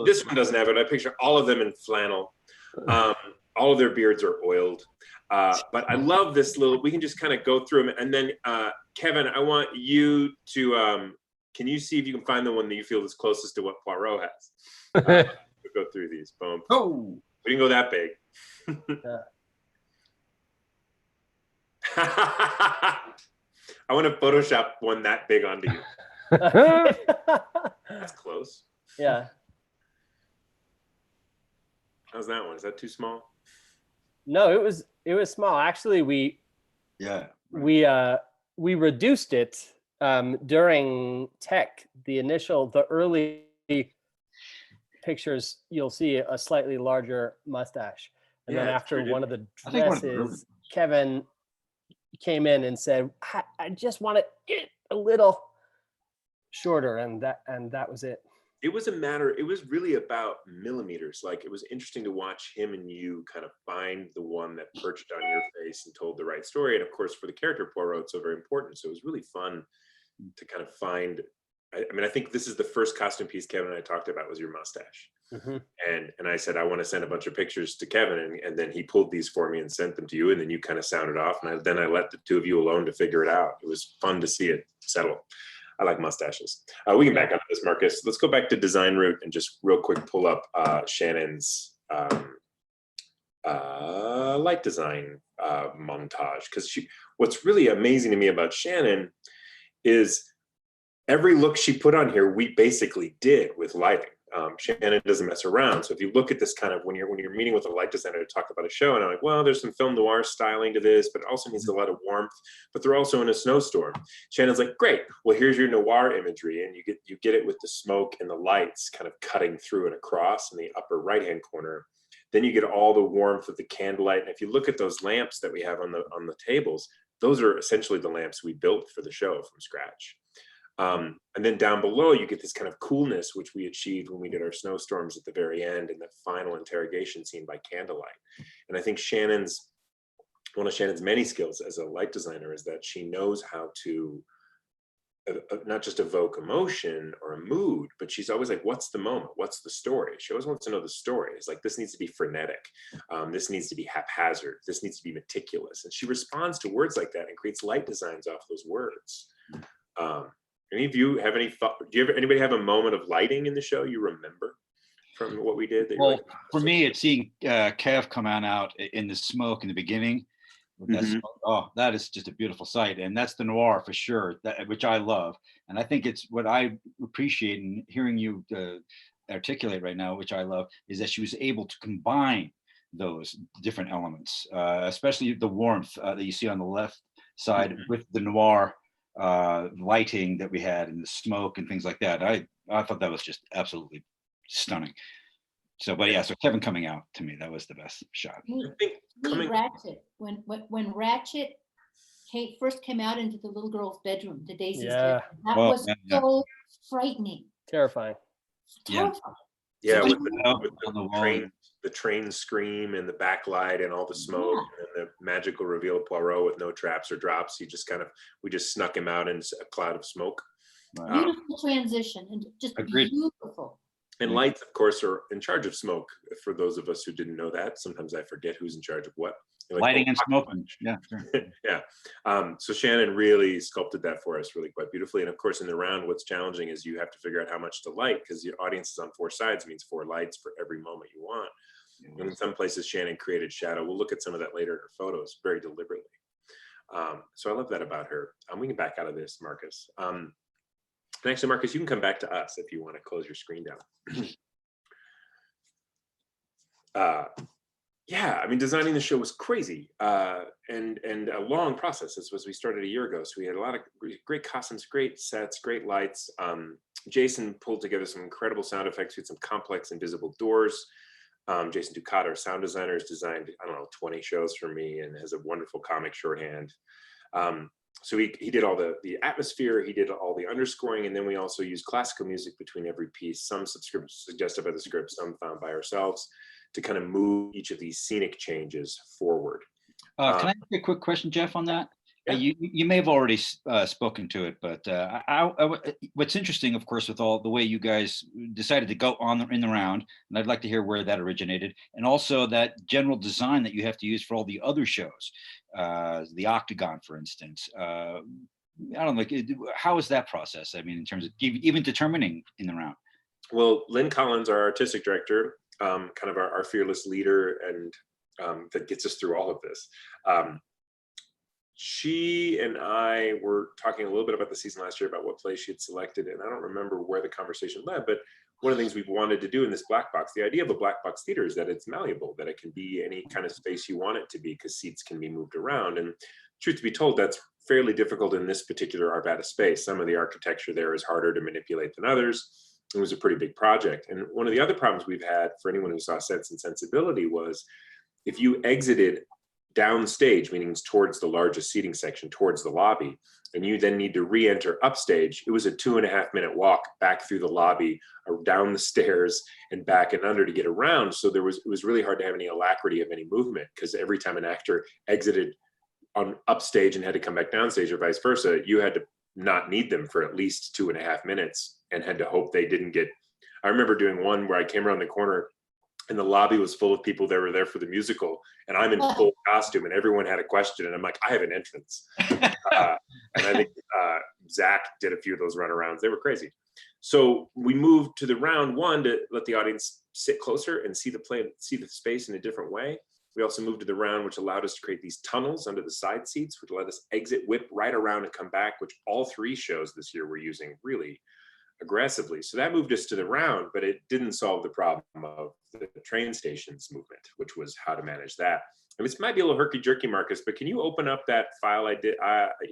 This one doesn't have it. I picture all of them in flannel. All of their beards are oiled. But I love this we can just kind of go through them. And then, Kevin, I want you to, can you see if you can find the one that you feel is closest to what Poirot has? We'll go through these. Boom. Oh, we didn't go that big. I want to Photoshop one that big onto you. That's close. Yeah. How's that one? Is that too small? No, it was small. Actually, we reduced it during tech. The early pictures, you'll see a slightly larger mustache. And then after one of the dresses, Kevin came in and said, I just want it a little shorter, and that was it. It was really about millimeters. Like, it was interesting to watch him and you kind of find the one that perched on your face and told the right story. And of course, for the character Poirot, it's so very important. So it was really fun to kind of find, I mean, I think this is the first costume piece Kevin and I talked about was your mustache. Mm-hmm. And I said, I want to send a bunch of pictures to Kevin. And then he pulled these for me and sent them to you. And then you kind of sounded off. And then I let the two of you alone to figure it out. It was fun to see it settle. I like mustaches. We can back up this, Marcus. Let's go back to design route and just real quick pull up Shannon's light design montage. Because what's really amazing to me about Shannon is every look she put on here, we basically did with lighting. Shannon doesn't mess around. So if you look at this kind of when you're meeting with a light designer to talk about a show, and I'm like, well, there's some film noir styling to this, but it also needs a lot of warmth. But they're also in a snowstorm. Shannon's like, great. Well, here's your noir imagery, and you get it with the smoke and the lights kind of cutting through and across in the upper right-hand corner. Then you get all the warmth of the candlelight. And if you look at those lamps that we have on the tables, those are essentially the lamps we built for the show from scratch. And then down below, you get this kind of coolness, which we achieved when we did our snowstorms at the very end and the final interrogation scene by candlelight. And I think one of Shannon's many skills as a light designer is that she knows how to not just evoke emotion or a mood, but she's always like, what's the moment? What's the story? She always wants to know the story. It's like, this needs to be frenetic. This needs to be haphazard. This needs to be meticulous. And she responds to words like that and creates light designs off those words. Any of you have any thought? Anybody have a moment of lighting in the show you remember from what we did? Well, for me, it's seeing Kev come out in the smoke in the beginning. That smoke, oh, that is just a beautiful sight, and that's the noir for sure, which I love. And I think it's what I appreciate in hearing you articulate right now, which I love, is that she was able to combine those different elements, especially the warmth that you see on the left side with the noir lighting that we had and the smoke and things like that. I thought that was just absolutely stunning. So, but yeah, so Kevin coming out, to me, that was the best shot. Ratchet, when Ratchet first came out into the little girl's bedroom, the Daisy's bedroom, that was so frightening. Terrifying. Terrifying. Yeah, with the train scream and the backlight and all the smoke and the magical reveal of Poirot with no traps or drops. We just snuck him out in a cloud of smoke. Beautiful transition and just beautiful. And lights, of course, are in charge of smoke. For those of us who didn't know that, sometimes I forget who's in charge of what. Lighting and smoking. Yeah, sure. Yeah. So Shannon really sculpted that for us really quite beautifully. And of course, in the round, what's challenging is you have to figure out how much to light, because your audience is on 4 sides, means 4 lights for every moment you want. And in some places, Shannon created shadow. We'll look at some of that later in her photos very deliberately. So I love that about her. We can back out of this, Marcus. And actually, Marcus, you can come back to us if you want to close your screen down. Yeah, I mean, designing the show was crazy and a long process. This was, we started a year ago, so we had a lot of great costumes, great sets, great lights. Jason pulled together some incredible sound effects. We had some complex invisible doors. Jason Ducat, our sound designer, has designed, 20 shows for me and has a wonderful comic shorthand. So he did all the atmosphere, he did all the underscoring, and then we also used classical music between every piece, some suggested by the script, some found by ourselves, to kind of move each of these scenic changes forward. Can I ask you a quick question, Jeff, on that? Yeah. You may have already spoken to it, but what's interesting, of course, with all the way you guys decided to go in the round, and I'd like to hear where that originated, and also that general design that you have to use for all the other shows, the Octagon, for instance. I don't know, how is that process? I mean, in terms of even determining in the round. Well, Lynn Collins, our artistic director, kind of our fearless leader and that gets us through all of this. She and I were talking a little bit about the season last year about what play she had selected, and I don't remember where the conversation led, but one of the things we've wanted to do in this black box, the idea of a black box theater is that it's malleable, that it can be any kind of space you want it to be because seats can be moved around. And truth to be told, that's fairly difficult in this particular Arvada space. Some of the architecture there is harder to manipulate than others. It was a pretty big project. And one of the other problems we've had for anyone who saw Sense and Sensibility was if you exited downstage, meaning towards the largest seating section, towards the lobby, and you then need to re-enter upstage, it was a 2.5-minute walk back through the lobby, or down the stairs and back and under to get around. So it was really hard to have any alacrity of any movement, because every time an actor exited on upstage and had to come back downstage or vice versa, you had to not need them for at least 2.5 minutes and had to hope they didn't get. I remember doing one where I came around the corner and the lobby was full of people that were there for the musical, and I'm in full costume, and everyone had a question, and I'm like, I have an entrance. And I think Zach did a few of those runarounds. They were crazy. So we moved to the round one to let the audience sit closer and see the play, see the space in a different way. We also moved to the round, which allowed us to create these tunnels under the side seats, which let us exit, whip right around and come back, which all 3 shows this year were using really aggressively. So that moved us to the round, but it didn't solve the problem of the train stations movement, which was how to manage that. And this might be a little herky jerky, Marcus, but can you open up that file I did?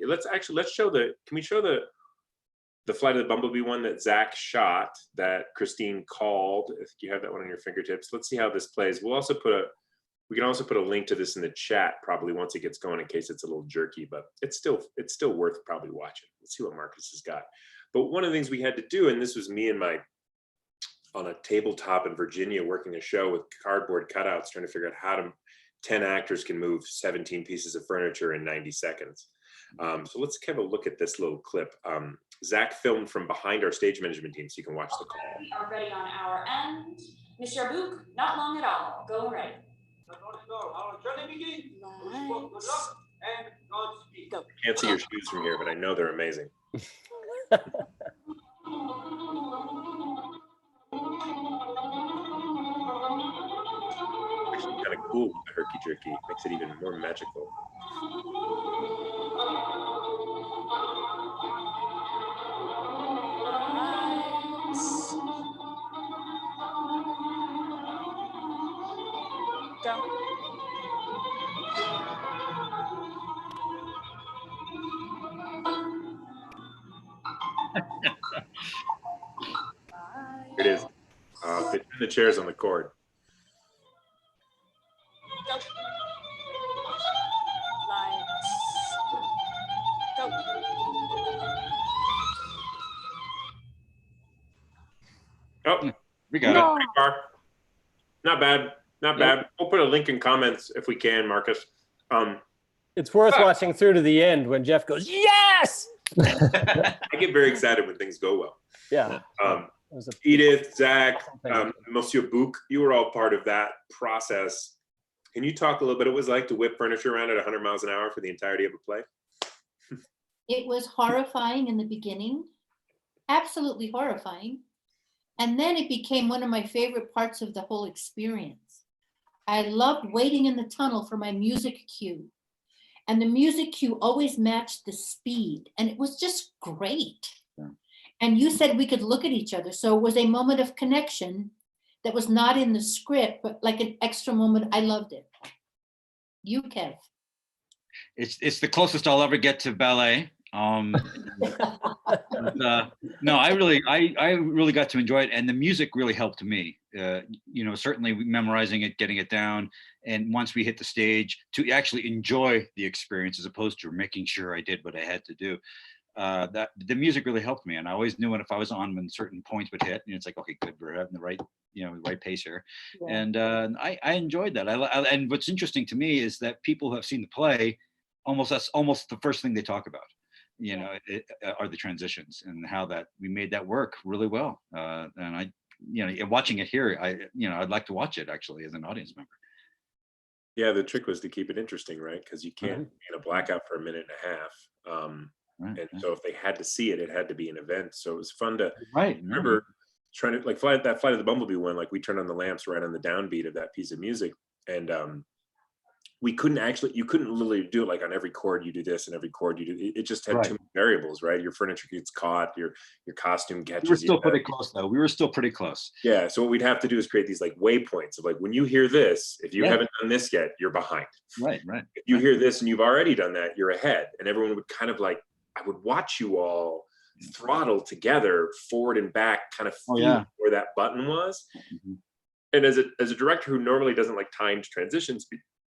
Let's show can we show the Flight of the Bumblebee one that Zach shot that Christine called? I think you have that one on your fingertips. Let's see how this plays. We can also put a link to this in the chat probably once it gets going in case it's a little jerky, but it's still worth probably watching. Let's see what Marcus has got. But one of the things we had to do, and this was me and on a tabletop in Virginia working a show with cardboard cutouts, trying to figure out how 10 actors can move 17 pieces of furniture in 90 seconds. So let's have a look at this little clip. Zach filmed from behind our stage management team, so you can watch the call. We are ready on our end. Monsieur Book, not long at all. Go ready. Go. Can't see your shoes from here, but I know they're amazing. Actually kind of cool with the herky jerky. Makes it even more magical. Go. Here it is. They turn the chairs on the cord. Go. Lights. Go. Oh, We got it. pretty far. Not bad. Not bad. We'll put a link in comments if we can, Marcus. It's worth watching through to the end when Jeff goes, yes! I get very excited when things go well. Yeah. Edith, Zach, Monsieur Book, you were all part of that process. Can you talk a little bit what it was like to whip furniture around at 100 miles an hour for the entirety of a play? It was horrifying in the beginning, absolutely horrifying. And then it became one of my favorite parts of the whole experience. I loved waiting in the tunnel for my music cue. And the music cue always matched the speed. And it was just great. Yeah. And you said we could look at each other. So it was a moment of connection that was not in the script, but like an extra moment. I loved it. You, Kev. It's the closest I'll ever get to ballet. No, I really got to enjoy it, and the music really helped me. Certainly memorizing it, getting it down, and once we hit the stage, to actually enjoy the experience as opposed to making sure I did what I had to do. That the music really helped me, and I always knew if I was on when certain points would hit, and it's like, okay, good, we're having the right, the right pace here, yeah. And I enjoyed that. And what's interesting to me is that people who have seen the play, that's almost the first thing they talk about. Are the transitions and how that we made that work really well. And watching it here, I'd like to watch it actually as an audience member. Yeah, the trick was to keep it interesting, right? Because you can't be in a blackout for a minute and a half. So if they had to see it, it had to be an event. So it was fun to remember trying to Flight of the Bumblebee one. Like we turned on the lamps right on the downbeat of that piece of music, and you couldn't literally do it like on every chord you do this and every chord you do. It just had Right. too many variables, right? Your furniture gets caught, your costume catches. We were still pretty close though. We were still pretty close. Yeah. So what we'd have to do is create these like waypoints of like, when you hear this, if you haven't done this yet, you're behind. Right. If you hear this and you've already done that, you're ahead. And everyone would kind of like, I would watch you all throttle together forward and back, kind of feel where that button was. Mm-hmm. And as a director who normally doesn't like timed transitions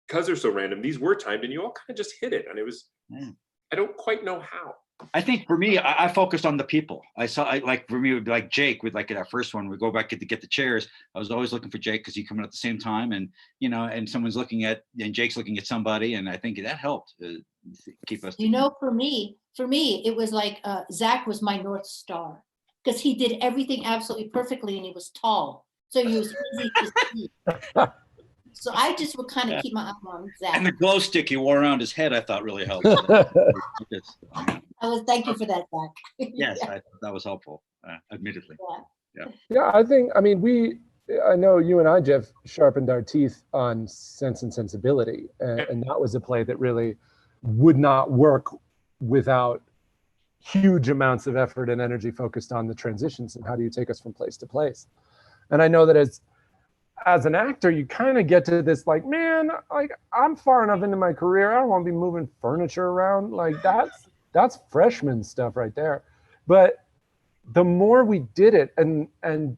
because they're so random, these were timed and you all kind of just hit it. And it was, I don't quite know how. I think for me, I focused on the people. Like for me, it would be like Jake with like in our first one, we go back to get the chairs. I was always looking for Jake because he coming at the same time, and and someone's looking at, and Jake's looking at somebody, and I think that helped keep us. For me, it was like Zach was my North Star because he did everything absolutely perfectly, and he was tall, so he was easy to see. So I just would kind of keep my eye on Zach. And the glow stick he wore around his head, I thought really helped. Thank you for that, Zach. Yes, that was helpful, admittedly. Yeah, I know you and I, Jeff, sharpened our teeth on Sense and Sensibility, and that was a play that really would not work without huge amounts of effort and energy focused on the transitions and how do you take us from place to place. And I know that as an actor, you kind of get to this like, man, like I'm far enough into my career, I don't want to be moving furniture around. Like that's freshman stuff right there. But the more we did it, and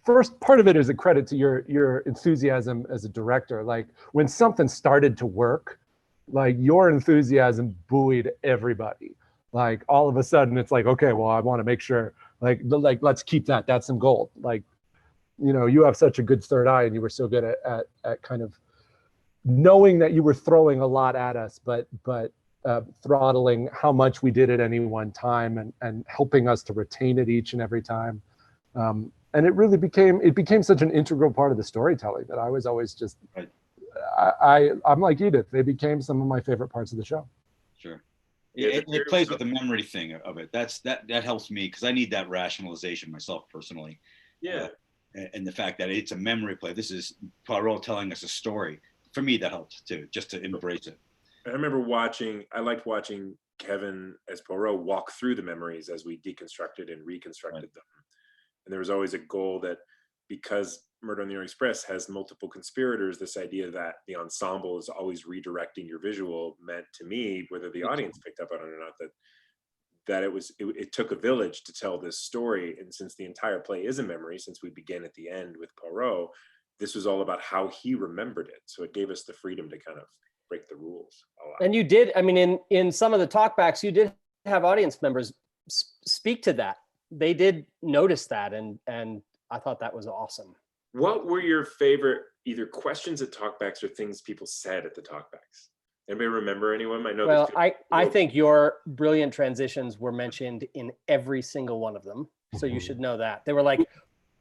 first part of it is a credit to your enthusiasm as a director. Like when something started to work, like your enthusiasm buoyed everybody. Like all of a sudden it's like, okay, well, I want to make sure like let's keep that. That's some gold. Like, you have such a good third eye, and you were so good at kind of knowing that you were throwing a lot at us, but throttling how much we did at any one time, and helping us to retain it each and every time. And it really became such an integral part of the storytelling that I was always just, I'm like Edith, they became some of my favorite parts of the show. Sure. It plays with the memory thing of it. That helps me because I need that rationalization myself personally. Yeah. And the fact that it's a memory play. This is Poirot telling us a story. For me, that helped too, just to embrace it. I remember I liked watching Kevin as Poirot walk through the memories as we deconstructed and reconstructed them. And there was always a goal that because Murder on the Orient Express has multiple conspirators, this idea that the ensemble is always redirecting your visual meant to me, whether the audience picked up on it or not, that it took a village to tell this story. And since the entire play is a memory, since we begin at the end with Poirot, this was all about how he remembered it. So it gave us the freedom to kind of break the rules a lot. And you did, I mean, in some of the talkbacks, you did have audience members speak to that. They did notice that, and I thought that was awesome. What were your favorite either questions at talkbacks or things people said at the talkbacks? Anybody remember anyone? I know. Well, I think your brilliant transitions were mentioned in every single one of them. So you should know that. They were like,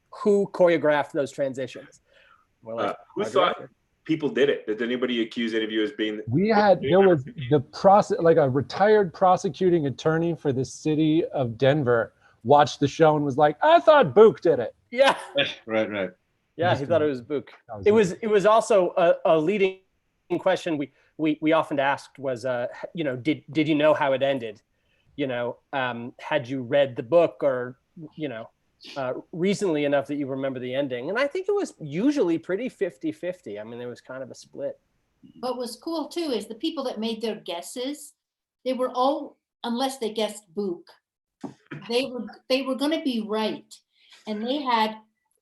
who choreographed those transitions? We're like, who thought people did it? Did anybody accuse any of you as being? There was like a retired prosecuting attorney for the city of Denver watched the show and was like, I thought Book did it. Yeah. Right. Yeah, he thought it was Book. It was also a leading question we often asked was, did you know how it ended? Had you read the book or, recently enough that you remember the ending? And I think it was usually pretty 50-50. I mean, there was kind of a split. What was cool too is the people that made their guesses, they were all, unless they guessed Book, they were going to be right. And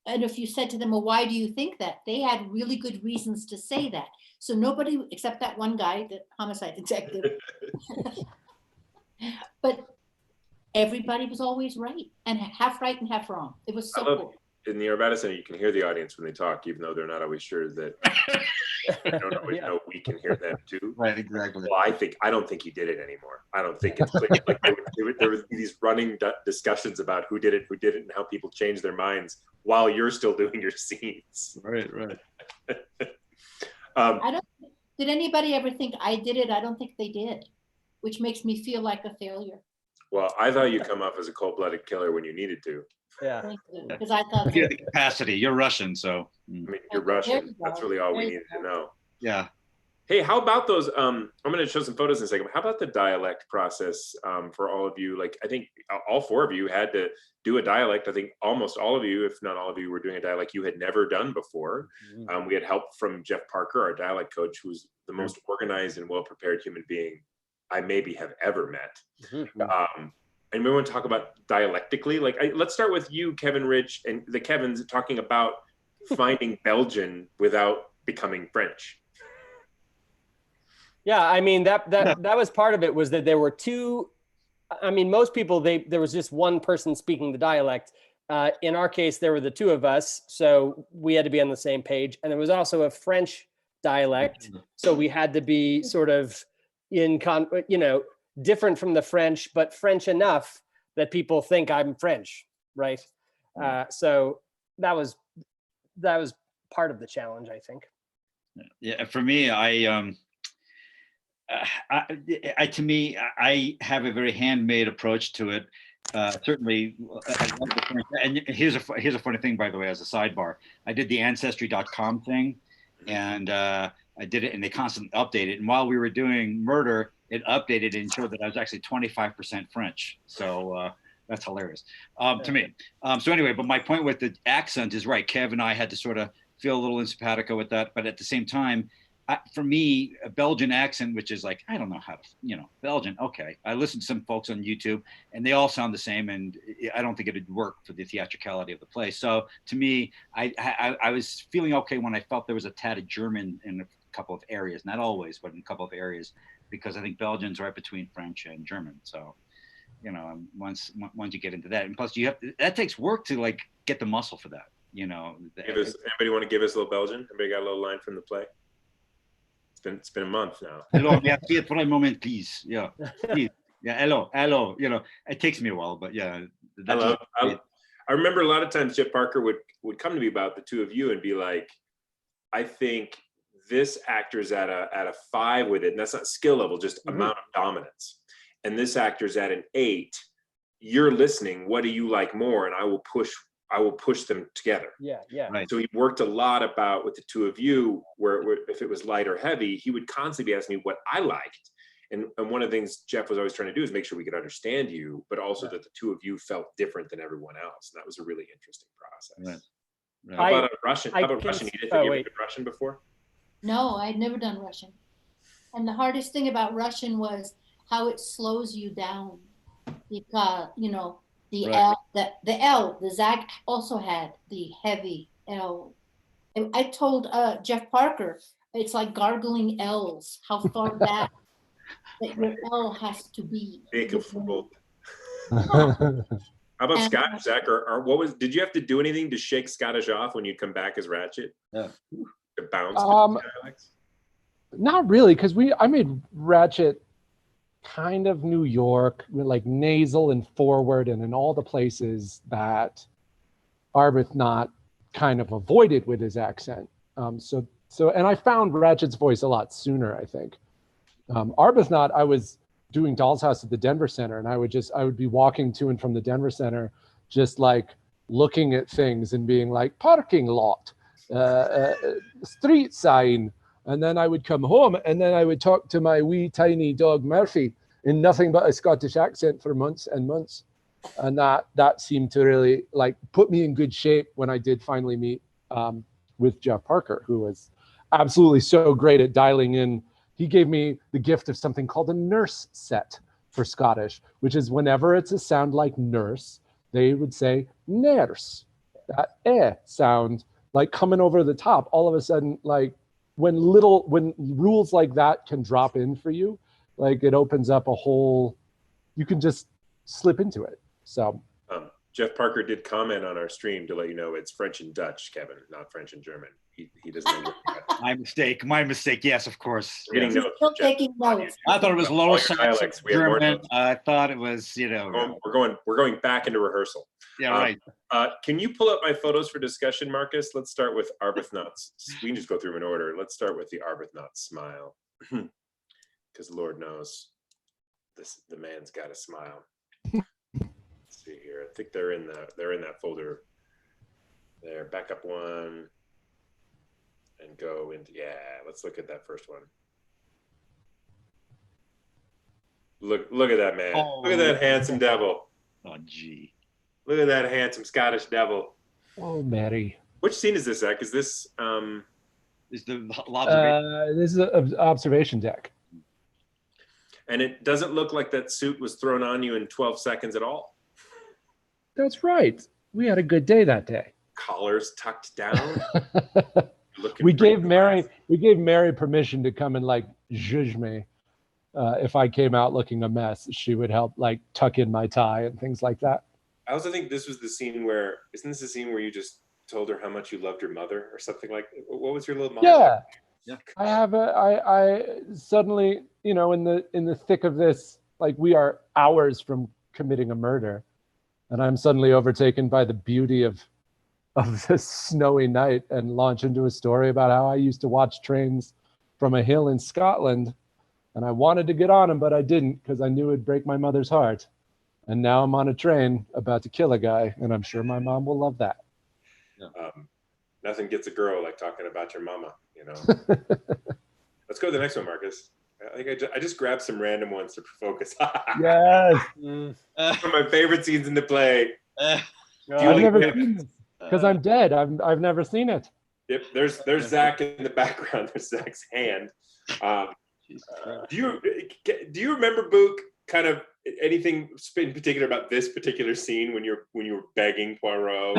and if you said to them, well, why do you think that? They had really good reasons to say that. So nobody, except that one guy, the homicide detective, but everybody was always right, and half right and half wrong. It was so cool. In the Arvada Center, you can hear the audience when they talk, even though they're not always sure that they don't always know we can hear them too. Right, exactly. Well, I don't think he did it anymore. I don't think it's like there was these running discussions about who did it, and how people change their minds while you're still doing your scenes. Right. Did anybody ever think I did it? I don't think they did, which makes me feel like a failure. Well, I thought you'd come off as a cold-blooded killer when you needed to. Yeah. Because I thought you have the capacity. You're Russian, so. I mean, you're Russian. That's really all we needed to know. Yeah. Hey, how about those? I'm going to show some photos in a second. How about the dialect process for all of you? Like, I think all four of you had to do a dialect. I think almost all of you, if not all of you, were doing a dialect you had never done before. We had help from Jeff Parker, our dialect coach, who's the most organized and well-prepared human being I maybe have ever met. And we want to talk about dialectically. Like, let's start with you, Kevin Rich, and the Kevins talking about finding Belgian without becoming French. Yeah, I mean, that was part of it, was that there were two. I mean, most people, there was just one person speaking the dialect. In our case, there were the two of us, so we had to be on the same page. And there was also a French dialect, so we had to be sort of different from the French, but French enough that people think I'm French, right? So that was part of the challenge, I think. Yeah, for me, I have a very handmade approach to it. Certainly, and here's a funny thing, by the way, as a sidebar. I did the Ancestry.com thing, and I did it, and they constantly update it. And while we were doing Murder, it updated and showed that I was actually 25% French. So that's hilarious to me. So anyway, but my point with the accent is right. Kev and I had to sort of feel a little simpatico with that, but at the same time, for me, a Belgian accent, which is like, I don't know how to, Belgian. Okay. I listened to some folks on YouTube and they all sound the same. And I don't think it would work for the theatricality of the play. So to me, I was feeling okay when I felt there was a tad of German in a couple of areas, not always, but in a couple of areas, because I think Belgian's right between French and German. So, once you get into that, and plus that takes work to like get the muscle for that, Anybody want to give us a little Belgian? Anybody got a little line from the play? It's been a month now. Hello, merci for a moment, please. Yeah, please. Yeah, hello. It takes me a while, but yeah. I remember a lot of times Jeff Parker would come to me about the two of you and be like, I think this actor's at a 5 with it, and that's not skill level, just amount of dominance. And this actor's at an 8. You're listening. What do you like more? And I will push them together. Yeah. Right. So he worked a lot about with the two of you, where if it was light or heavy, he would constantly be asking me what I liked. And one of the things Jeff was always trying to do is make sure we could understand you, but also that the two of you felt different than everyone else. And that was a really interesting process. Right. How about Russian? Edith? Have you ever done Russian before? No, I'd never done Russian. And the hardest thing about Russian was how it slows you down, because the right. The Zach also had the heavy L. And I told Jeff Parker, it's like gargling L's, how far back that your L has to be. How about Scottish, Zach? Did you have to do anything to shake Scottish off when you come back as Ratchet? Yeah. To bounce dialects? Not really, because I made Ratchet kind of New York, like nasal and forward, and in all the places that Arbuthnot kind of avoided with his accent. And I found Ratchet's voice a lot sooner, I think. Arbuthnot, I was doing Doll's House at the Denver Center, and I would be walking to and from the Denver Center, just like looking at things and being like, parking lot, street sign. And then I would come home and then I would talk to my wee tiny dog Murphy in nothing but a Scottish accent for months and months. And that seemed to really like put me in good shape when I did finally meet with Jeff Parker, who was absolutely so great at dialing in. He gave me the gift of something called a nurse set for Scottish, which is whenever it's a sound like nurse, they would say nurse. That sound like coming over the top. All of a sudden, like when rules like that can drop in for you, like it opens up a whole, you can just slip into it. So Jeff Parker did comment on our stream to let you know it's French and Dutch, Kevin, not French and German. He doesn't know. My mistake. Yes, of course. Getting notes. Still taking notes. I thought it was lower Saxon, German. I thought it was, We're going back into rehearsal. Yeah, right. Can you pull up my photos for discussion, Marcus? Let's start with Arbuthnot's. We can just go through them in order. Let's start with the Arbuthnot smile, because Lord knows, the man's got a smile. Let's see here. I think they're in that folder. There, back up one, and go into let's look at that first one. Look at that man. Oh. Look at that handsome devil. Oh, gee. Look at that handsome Scottish devil. Oh, Mary. Which scene is this, Zach? Is this Is the observation? This is an observation deck. and it doesn't look like that suit was thrown on you in 12 seconds at all. That's right. We had a good day that day. Collars tucked down. We gave Mary permission to come and like zhuzh me. If I came out looking a mess, she would help like tuck in my tie and things like that. I also think this was the scene where, isn't this the scene where you just told her how much you loved your mother or something like, what was your little monologue? Yeah. I suddenly, you know, in the thick of this, like we are hours from committing a murder, and I'm suddenly overtaken by the beauty of this snowy night and launch into a story about how I used to watch trains from a hill in Scotland, and I wanted to get on them, but I didn't because I knew it'd break my mother's heart. And now I'm on a train about to kill a guy, and I'm sure my mom will love that. Nothing gets a girl like talking about your mama, you know. Let's go to the next one, Marcus. I think I just grabbed some random ones to focus. Yes. One of my favorite scenes in the play. I've never seen this because I'm dead. I've never seen it. Yep, there's Zach in the background. There's Zach's hand. Do you remember, Book, kind of anything in particular about this particular scene when you were begging Poirot?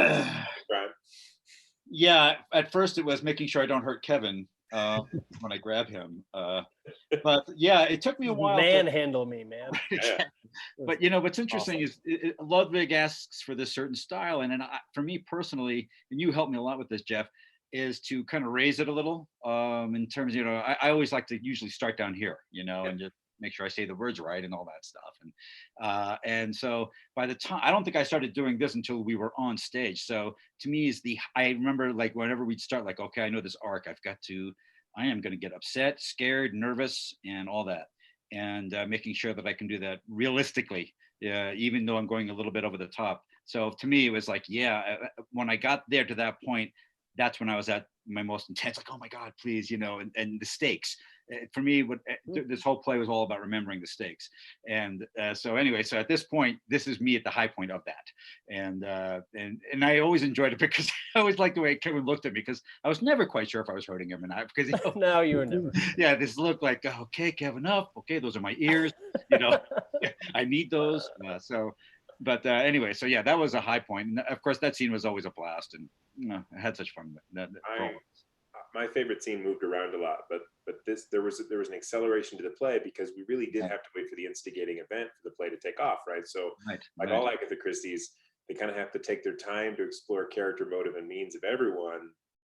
Yeah, at first it was making sure I don't hurt Kevin when I grab him. But yeah, it took me a while. Manhandle me, man. Yeah. But you know, what's interesting is Ludwig asks for this certain style, and then for me personally, and you helped me a lot with this, Jeff, is to kind of raise it a little in terms, you know, I always like to usually start down here, you know, and just make sure I say the words right and all that stuff. And so by the time, I don't think I started doing this until we were on stage. So to me I remember like whenever we'd start, like, okay, I know this arc, I am going to get upset, scared, nervous, and all that. And making sure that I can do that realistically, even though I'm going a little bit over the top. So to me, it was like, when I got there to that point, that's when I was at my most intense, like, oh my God, please, you know, and the stakes. For me, this whole play was all about remembering the stakes. And so anyway, so at this point, this is me at the high point of that. And I always enjoyed it because I always liked the way Kevin looked at me, because I was never quite sure if I was hurting him or not. Because No, you were never. Yeah, this look like, okay, Kevin, up. Okay, those are my ears. You know, I need those. But anyway, so yeah, that was a high point. And of course, that scene was always a blast, and you know, I had such fun. My favorite scene moved around a lot, but there was an acceleration to the play because we really did have to wait for the instigating event for the play to take off, right? So all Agatha Christie's, they kind of have to take their time to explore character, motive, and means of everyone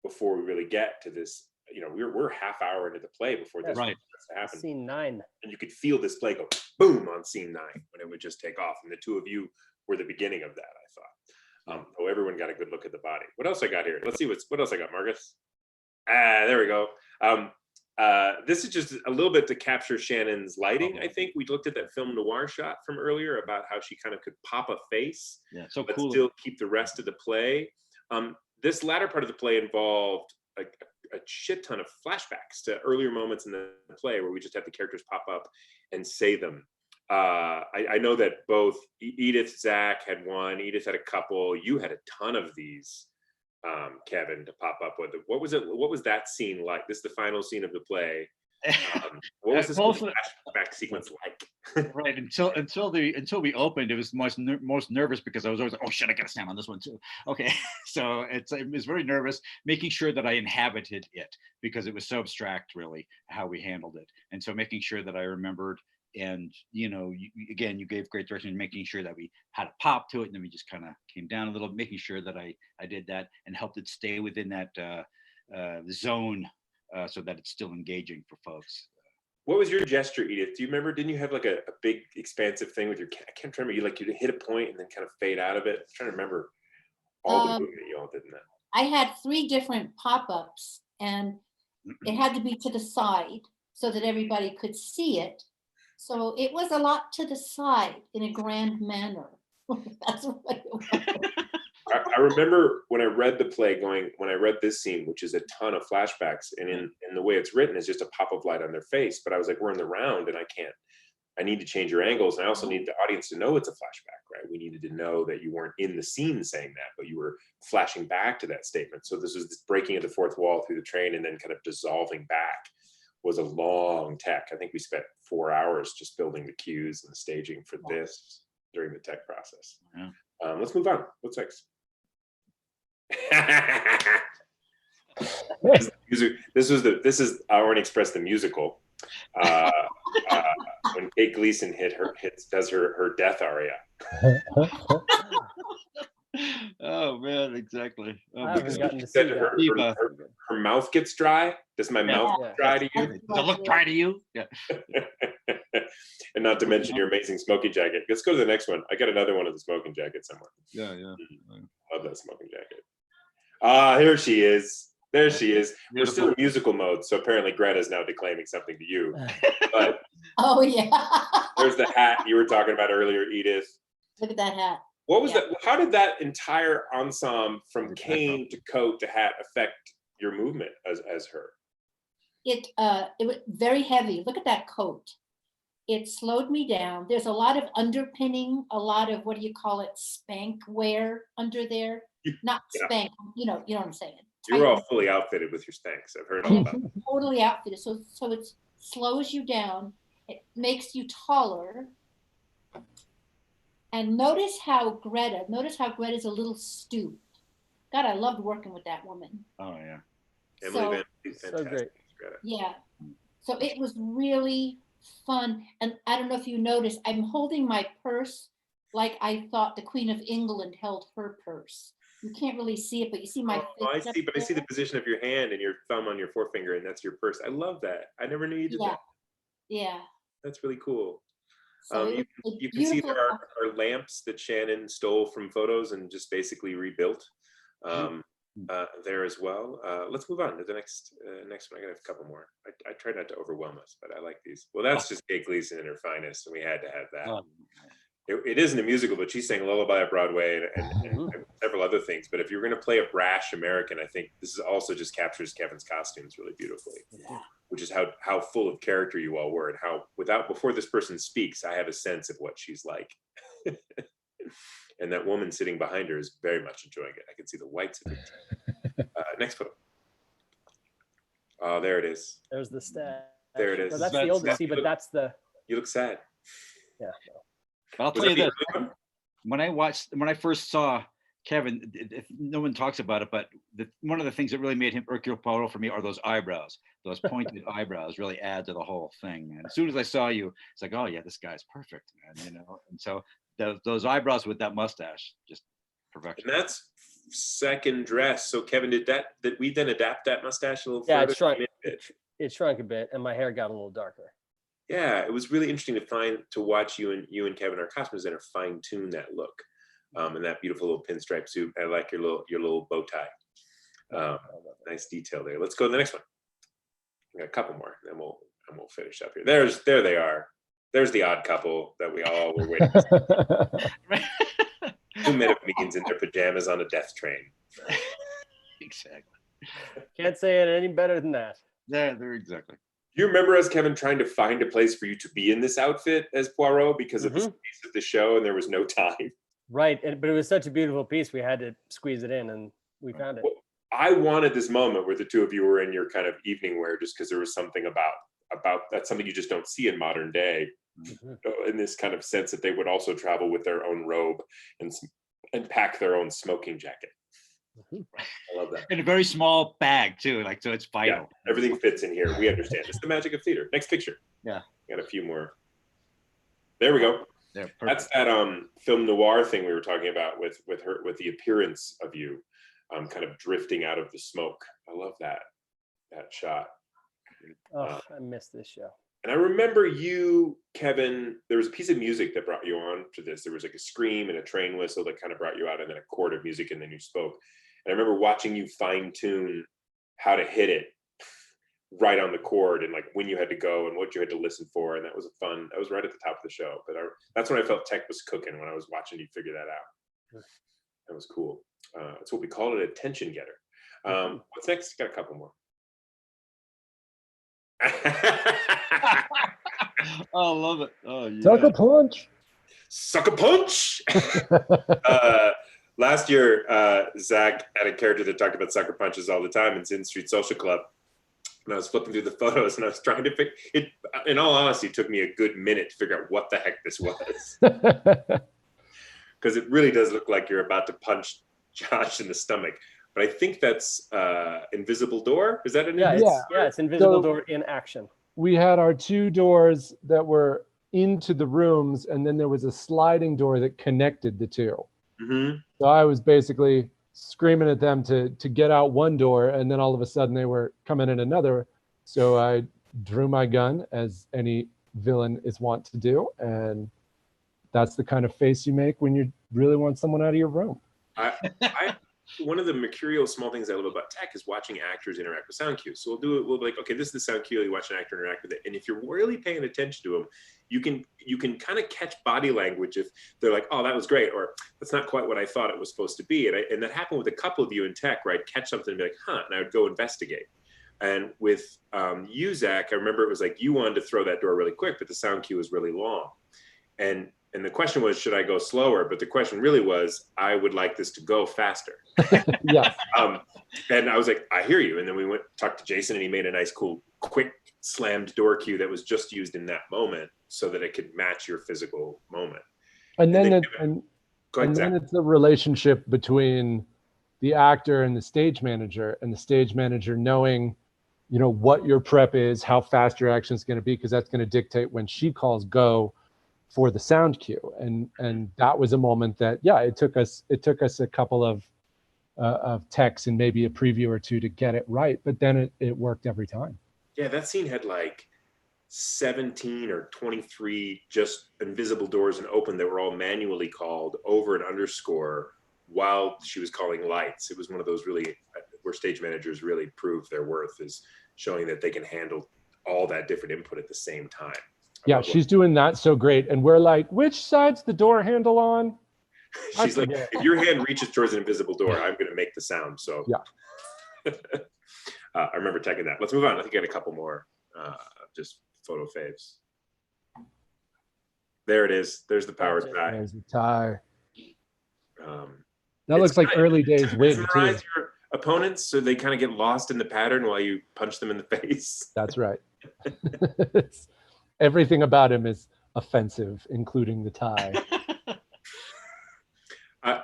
before we really get to this. You know, we're half hour into the play before this starts to happen. Scene 9. And you could feel this play go boom on scene 9 when it would just take off. And the two of you were the beginning of that, I thought. Oh, everyone got a good look at the body. What else I got here? Let's see what else I got, Marcus. There we go. This is just a little bit to capture Shannon's lighting. I think we looked at that film noir shot from earlier about how she kind of could pop a face, but still keep the rest of the play. This latter part of the play involved a shit ton of flashbacks to earlier moments in the play where we just had the characters pop up and say them. I know that both Edith, Zach had one, Edith had a couple, you had a ton of these, Kevin, to pop up with. What was that scene like? This is the final scene of the play. What was this flashback sequence like? Right, until we opened, it was most nervous because I was always like, oh shit, I gotta stand on this one too. Okay, so it was very nervous, making sure that I inhabited it because it was so abstract, really, how we handled it, and so making sure that I remembered. And you know, you gave great direction, making sure that we had a pop to it, and then we just kind of came down a little, making sure that I did that and helped it stay within that zone. So that it's still engaging for folks. What was your gesture, Edith? Do you remember? Didn't you have like a big expansive thing with your? I can't remember. You hit a point and then kind of fade out of it. I'm trying to remember all the movement you all did in that. I had 3 different pop-ups, and it had to be to the side so that everybody could see it. So it was a lot to the side in a grand manner. That's what it was. I remember when I read the play when I read this scene, which is a ton of flashbacks, and in the way it's written is just a pop of light on their face. But I was like, we're in the round and I can't I need to change your angles. And I also need the audience to know it's a flashback, right? We needed to know that you weren't in the scene saying that, but you were flashing back to that statement. So this was this breaking of the fourth wall through the train and then kind of dissolving back was a long tech. I think we spent 4 hours just building the cues and the staging for this during the tech process. Yeah. Let's move on. What's next? This is Orient Express the musical. When Kate Gleason does her death aria. Oh man, exactly. Oh, I haven't gotten to see that. Her mouth gets dry. Does my mouth get dry to you? Does it look dry to you? Yeah. And not to mention your amazing smoking jacket. Let's go to the next one. I got another one of the smoking jacket somewhere. Yeah. Love that smoking jacket. Ah, here she is. There she is. We're still in musical mode, so apparently Greta's now declaiming something to you. But Oh, yeah. there's the hat you were talking about earlier, Edith. Look at that hat. What was that? How did that entire ensemble from cane to coat to hat affect your movement as her? It was very heavy. Look at that coat. It slowed me down. There's a lot of underpinning, a lot of, what do you call it, spank wear under there. Not spank, you know what I'm saying. You're all fully outfitted with your Spanx. I've heard all about it. Totally outfitted. So it slows you down. It makes you taller. And notice how Greta's a little stooped. God, I loved working with that woman. Oh yeah. Emily Van So great. Greta. Yeah. So it was really fun. And I don't know if you noticed, I'm holding my purse like I thought the Queen of England held her purse. You can't really see it, but you see my Oh, I see, but I see the position of your hand and your thumb on your forefinger, and that's your purse. I love that. I never knew you did that. Yeah. That's really cool. So You can see there are lamps that Shannon stole from photos and just basically rebuilt there as well. Let's move on to the next one. I got a couple more. I try not to overwhelm us, but I like these. Well, that's just Kate Gleason in her finest, and we had to have that. It isn't a musical, but she sang Lullaby at Broadway and several other things. But if you're going to play a brash American, I think this is also just captures Kevin's costumes really beautifully, which is how full of character you all were, and how before this person speaks, I have a sense of what she's like. And that woman sitting behind her is very much enjoying it. I can see the whites of it. Next photo. Oh, there it is. There's the stat. There it is. No, that's the oldest, but that's the. You look sad. Yeah. I'll tell you this. When I first saw Kevin, no one talks about it, but one of the things that really made him Hercule Poirot for me are those eyebrows. Those pointed eyebrows really add to the whole thing. And as soon as I saw you, it's like, oh yeah, this guy's perfect, man. And so those eyebrows with that mustache, just perfection. And that's second dress. So Kevin, did we then adapt that mustache a little further? Yeah, it shrunk a bit, and my hair got a little darker. Yeah, it was really interesting to watch you and Kevin, our costume designer, fine tune that look, and that beautiful little pinstripe suit. I like your little bow tie. Nice detail there. Let's go to the next one. We got a couple more, and then we'll finish up here. There they are. There's the odd couple that we all were waiting for. Two men of means in their pajamas on a death train. Exactly. Can't say it any better than that. Yeah, they're exactly. Do you remember us, Kevin, trying to find a place for you to be in this outfit as Poirot because of the space of the show, and there was no time? Right, but it was such a beautiful piece. We had to squeeze it in, and we found it. Well, I wanted this moment where the two of you were in your kind of evening wear, just because there was something about that's something you just don't see in modern day, in this kind of sense that they would also travel with their own robe and pack their own smoking jacket. I love that. In a very small bag too, so it's vital. Yeah, everything fits in here. We understand. It's the magic of theater. Next picture. Yeah. Got a few more. There we go. Yeah, that's that film noir thing we were talking about with the appearance of you, kind of drifting out of the smoke. I love that shot. Oh, I missed this show. And I remember you, Kevin, there was a piece of music that brought you on to this. There was like a scream and a train whistle that kind of brought you out, and then a chord of music, and then you spoke. And I remember watching you fine tune how to hit it right on the chord, and like when you had to go and what you had to listen for. And that was fun. That was right at the top of the show. But that's when I felt tech was cooking, when I was watching you figure that out. That was cool. That's what we call it, a tension getter. What's next? Got a couple more. Oh, I love it. Oh, yeah. Sucker punch. Sucker punch. Last year, Zach had a character that talked about sucker punches all the time in Sin Street Social Club. And I was flipping through the photos and I was trying to pick it. In all honesty, it took me a good minute to figure out what the heck this was. Because it really does look like you're about to punch Josh in the stomach. But I think that's Invisible Door. Is that an Invisible Door? Yeah, it's Invisible Door in action. We had our 2 doors that were into the rooms, and then there was a sliding door that connected the 2. Mm-hmm. So I was basically screaming at them to get out one door, and then all of a sudden they were coming in another. So I drew my gun, as any villain is wont to do, and that's the kind of face you make when you really want someone out of your room. One of the mercurial small things I love about tech is watching actors interact with sound cues. So we'll be like, okay, this is the sound cue. You watch an actor interact with it, and if you're really paying attention to them, you can kind of catch body language if they're like, oh, that was great, or that's not quite what I thought it was supposed to be. And that happened with a couple of you in tech, where I'd catch something and be like, huh, and I would go investigate. And with you, Zach, I remember it was like you wanted to throw that door really quick, but the sound cue was really long. And the question was, should I go slower? But the question really was, I would like this to go faster. Yeah. And I was like, I hear you. And then we went talked to Jason, and he made a nice, cool, quick slammed door cue that was just used in that moment so that it could match your physical moment. And then then it's the relationship between the actor and the stage manager knowing, you know, what your prep is, how fast your action is going to be, because that's going to dictate when she calls go for the sound cue. And that was a moment that, yeah, it took us a couple of texts and maybe a preview or 2 to get it right, but then it worked every time. Yeah, that scene had like 17 or 23 just invisible doors and open that were all manually called over an underscore while she was calling lights. It was one of those really where stage managers really prove their worth, is showing that they can handle all that different input at the same time. Yeah, she's doing that so great. And we're like, which side's the door handle on? She's like, if your hand reaches towards an invisible door, I'm going to make the sound. So yeah. I remember taking that. Let's move on. I think I had a couple more just photo faves. There it is. There's the power tie. There's the tie. That looks like early days wig too. Mesmerize your opponents so they kind of get lost in the pattern while you punch them in the face. That's right. Everything about him is offensive, including the tie.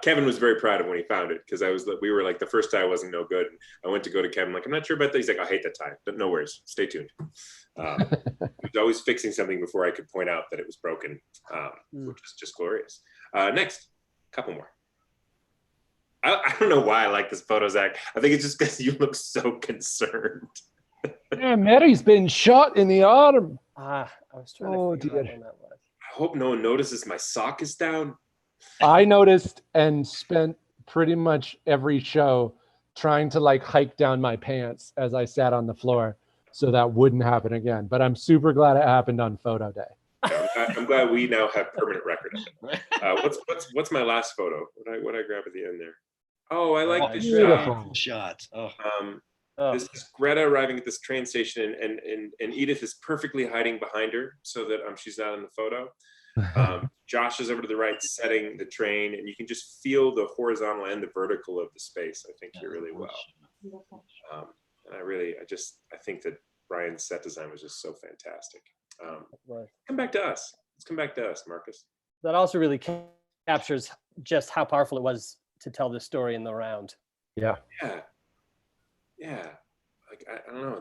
Kevin was very proud of when he found it, because we were like, the first tie wasn't no good. I went to go to Kevin, like, I'm not sure about that. He's like, I hate that tie, but no worries, stay tuned. He was always fixing something before I could point out that it was broken, which is just glorious. Next, a couple more. I don't know why I like this photo, Zach. I think it's just because you look so concerned. Yeah, Mary's been shot in the arm. I was trying to figure out when that was. I hope no one notices my sock is down. I noticed and spent pretty much every show trying to like hike down my pants as I sat on the floor so that wouldn't happen again. But I'm super glad it happened on photo day. I'm glad we now have permanent record of it. What's my last photo? What I grab at the end there? Oh, I like this shot. This is Greta arriving at this train station, and Edith is perfectly hiding behind her so that she's not in the photo. Josh is over to the right setting the train, and you can just feel the horizontal and the vertical of the space, I think, here really well. And I think that Brian's set design was just so fantastic. Come back to us. Let's come back to us, Marcus. That also really captures just how powerful it was to tell this story in the round. Yeah. Like I don't know.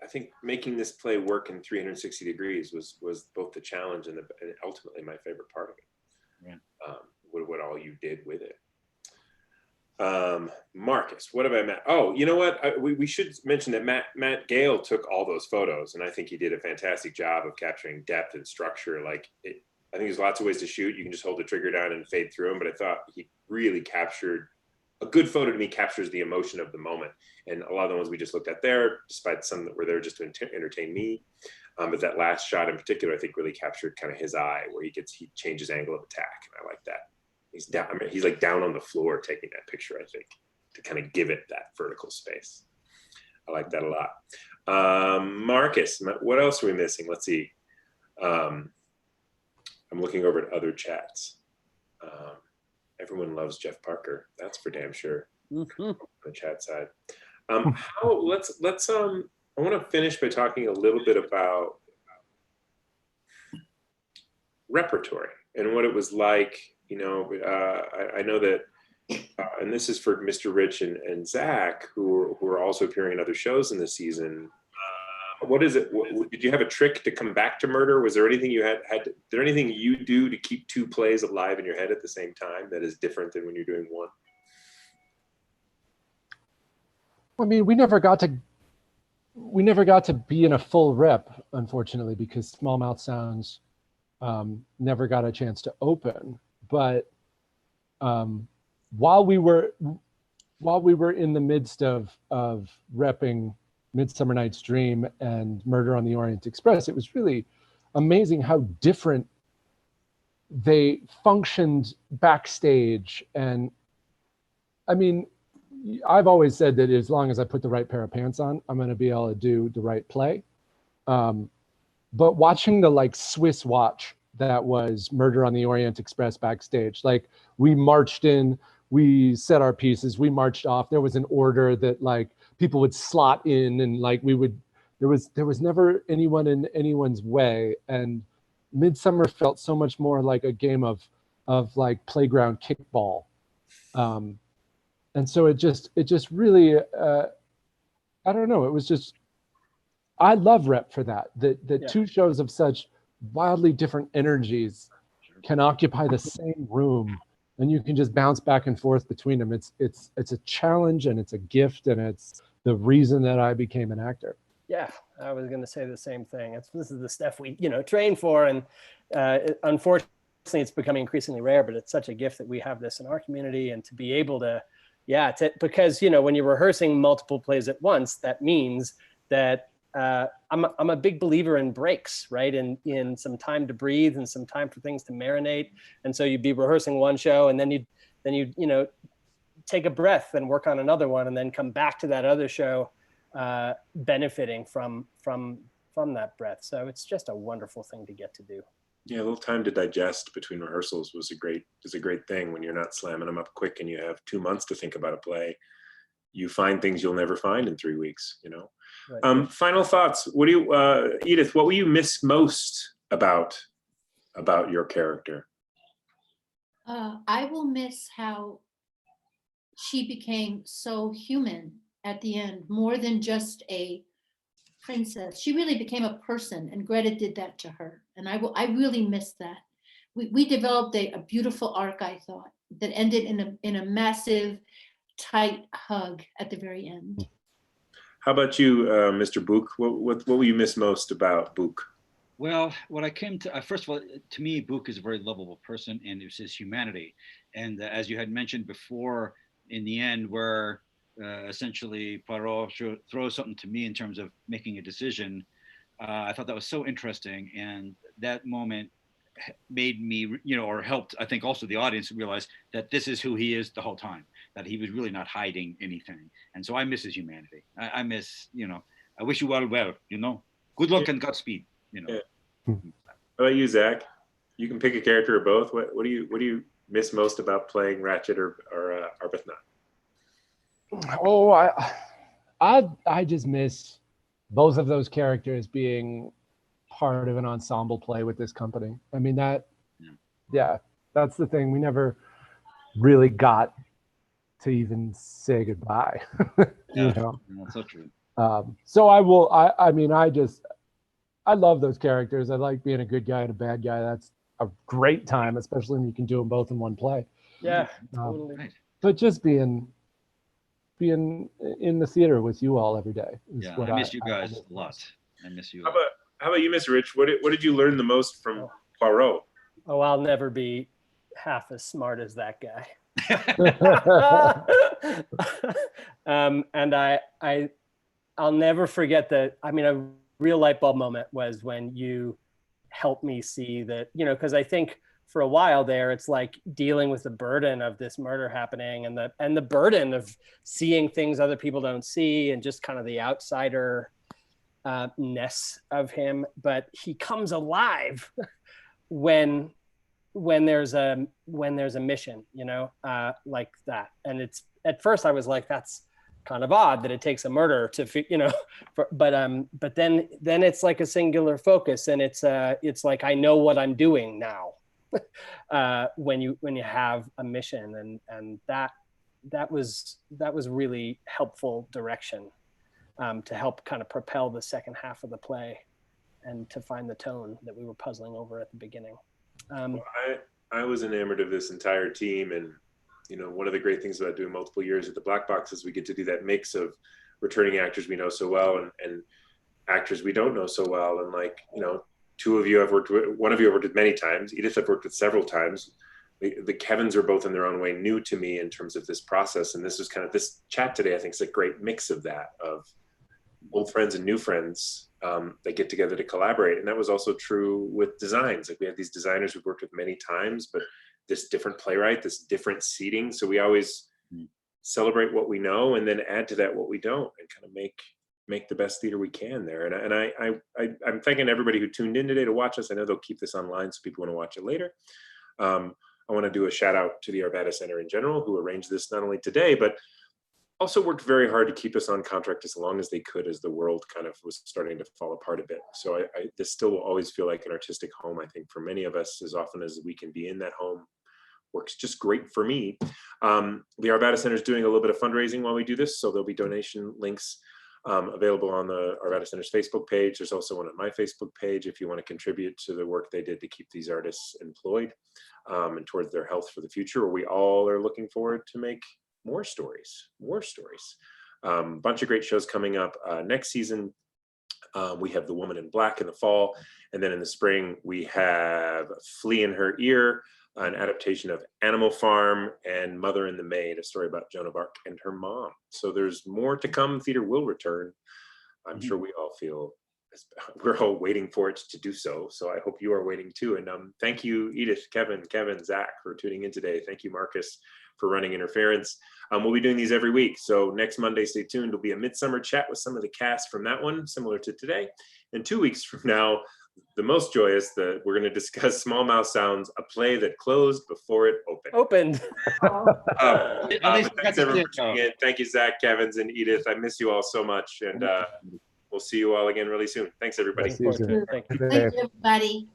I think making this play work in 360 degrees was both the challenge and ultimately my favorite part of it. Yeah. What all you did with it. Marcus, what have I met? Oh, you know what? We should mention that Matt Gale took all those photos, and I think he did a fantastic job of capturing depth and structure. I think there's lots of ways to shoot. You can just hold the trigger down and fade through them, but I thought he really captured. A good photo to me captures the emotion of the moment. And a lot of the ones we just looked at there, despite some that were there just to entertain me. But that last shot in particular, I think really captured kind of his eye, where he changes angle of attack. And I like that. He's down. I mean, he's like down on the floor taking that picture, I think, to kind of give it that vertical space. I like that a lot. Marcus, what else are we missing? Let's see. I'm looking over at other chats. Everyone loves Jeff Parker. That's for damn sure. On the chat side. I want to finish by talking a little bit about Repertory and what it was like. You know, I know that, and this is for Mr. Rich and Zach, who are also appearing in other shows in this season. What is it? Did you have a trick to come back to Murder? Was there anything you is there anything you do to keep two plays alive in your head at the same time that is different than when you're doing one? I mean, we never got to be in a full rep, unfortunately, because Smallmouth Sounds never got a chance to open. But while we were in the midst of repping Midsummer Night's Dream and Murder on the Orient Express, it was really amazing how different they functioned backstage. And I mean, I've always said that as long as I put the right pair of pants on, I'm going to be able to do the right play. But watching the like Swiss watch that was Murder on the Orient Express backstage, like we marched in, we set our pieces, we marched off. There was an order that like people would slot in, and like there was never anyone in anyone's way. And Midsummer felt so much more like a game of like playground kickball. And so it just really, I don't know, it was just, I love Rep for that. The two shows of such wildly different energies can occupy the same room, and you can just bounce back and forth between them. It's a challenge, and it's a gift, and it's the reason that I became an actor. Yeah, I was going to say the same thing. This is the stuff we, train for, and unfortunately, it's becoming increasingly rare. But it's such a gift that we have this in our community, and to be able to, because when you're rehearsing multiple plays at once, that means that I'm a big believer in breaks, right? In some time to breathe and some time for things to marinate. And so you'd be rehearsing one show, and then you take a breath and work on another one, and then come back to that other show, benefiting from that breath. So it's just a wonderful thing to get to do. Yeah, a little time to digest between rehearsals is a great thing when you're not slamming them up quick and you have 2 months to think about a play. You find things you'll never find in 3 weeks, Right. Final thoughts. What do you, Edith, what will you miss most about your character? I will miss how she became so human at the end, more than just a princess. She really became a person, and Greta did that to her. And I really miss that. We developed a beautiful arc, I thought, that ended in a massive, tight hug at the very end. How about you, Mr. Book? What will you miss most about Book? Well, what I came to, first of all, to me, Book is a very lovable person, and it's his humanity. And as you had mentioned before, in the end, where essentially Poirot throws something to me in terms of making a decision, I thought that was so interesting. And that moment made me, or helped, I think, also the audience realize that this is who he is the whole time, that he was really not hiding anything. And so I miss his humanity. I miss, I wish you all well, good luck and Godspeed, Yeah. How about you, Zach? You can pick a character or both. What do you miss most about playing Ratchet or Arbuthnot? Oh, I just miss both of those characters being part of an ensemble play with this company. I mean, that's the thing. We never really got to even say goodbye. That's so true. So I love those characters. I like being a good guy and a bad guy. That's a great time, especially when you can do them both in one play. Yeah, totally. But just being in the theater with you all every day is what I miss you guys a lot. I miss you. How about you, Miss Rich? What did you learn the most from Poirot? Oh, I'll never be half as smart as that guy. And I'll never forget that. I mean, a real light bulb moment was when you helped me see that, because I think for a while there, it's like dealing with the burden of this murder happening, and the burden of seeing things other people don't see, and just kind of the outsider ness of him, but he comes alive when there's a mission, you know, like that. And it's, at first I was like, that's kind of odd that it takes a murder to, you know, but then it's like a singular focus, and it's like, I know what I'm doing now. When you have a mission, and that was really helpful direction to help kind of propel the second half of the play and to find the tone that we were puzzling over at the beginning. Well, I was enamored of this entire team, and you know, one of the great things about doing multiple years at the Black Box is we get to do that mix of returning actors we know so well and actors we don't know so well. And like, you know, two of you I've worked with, one of you I've worked with many times, Edith I've worked with several times. The Kevins are both in their own way new to me in terms of this process. And this was kind of, this chat today, I think, is a great mix of that, of old friends and new friends that get together to collaborate. And that was also true with designs. Like we had these designers we've worked with many times, but this different playwright, this different seating. So we always celebrate what we know and then add to that what we don't, and kind of make the best theater we can there. And I'm thanking everybody who tuned in today to watch us. I know they'll keep this online so people want to watch it later. I want to do a shout out to the Arvada Center in general, who arranged this not only today, but also worked very hard to keep us on contract as long as they could, as the world kind of was starting to fall apart a bit. So this still will always feel like an artistic home, I think, for many of us. As often as we can be in that home works just great for me. The Arvada Center is doing a little bit of fundraising while we do this, so there'll be donation links available on the Arvada Center's Facebook page. There's also one on my Facebook page if you want to contribute to the work they did to keep these artists employed and towards their health for the future. We all are looking forward to make more stories. Bunch of great shows coming up next season. We have The Woman in Black in the fall, and then in the spring we have Flea in Her Ear, an adaptation of Animal Farm, and Mother and the Maid, a story about Joan of Arc and her mom. So there's more to come. Theater will return. I'm sure we all feel we're all waiting for it to do so. So I hope you are waiting too. And thank you, Edith, Kevin, Zach, for tuning in today. Thank you, Marcus, for running interference. We'll be doing these every week. So next Monday, stay tuned. There'll be a midsummer chat with some of the cast from that one, similar to today. And 2 weeks from now, the most joyous, we're going to discuss Small Mouth Sounds, a play that closed before it opened. Thanks everyone for tuning in. Thank you, Zach, Kevins, and Edith. I miss you all so much. And we'll see you all again really soon. Thanks, everybody. See you soon. Thank you. Thank you, everybody.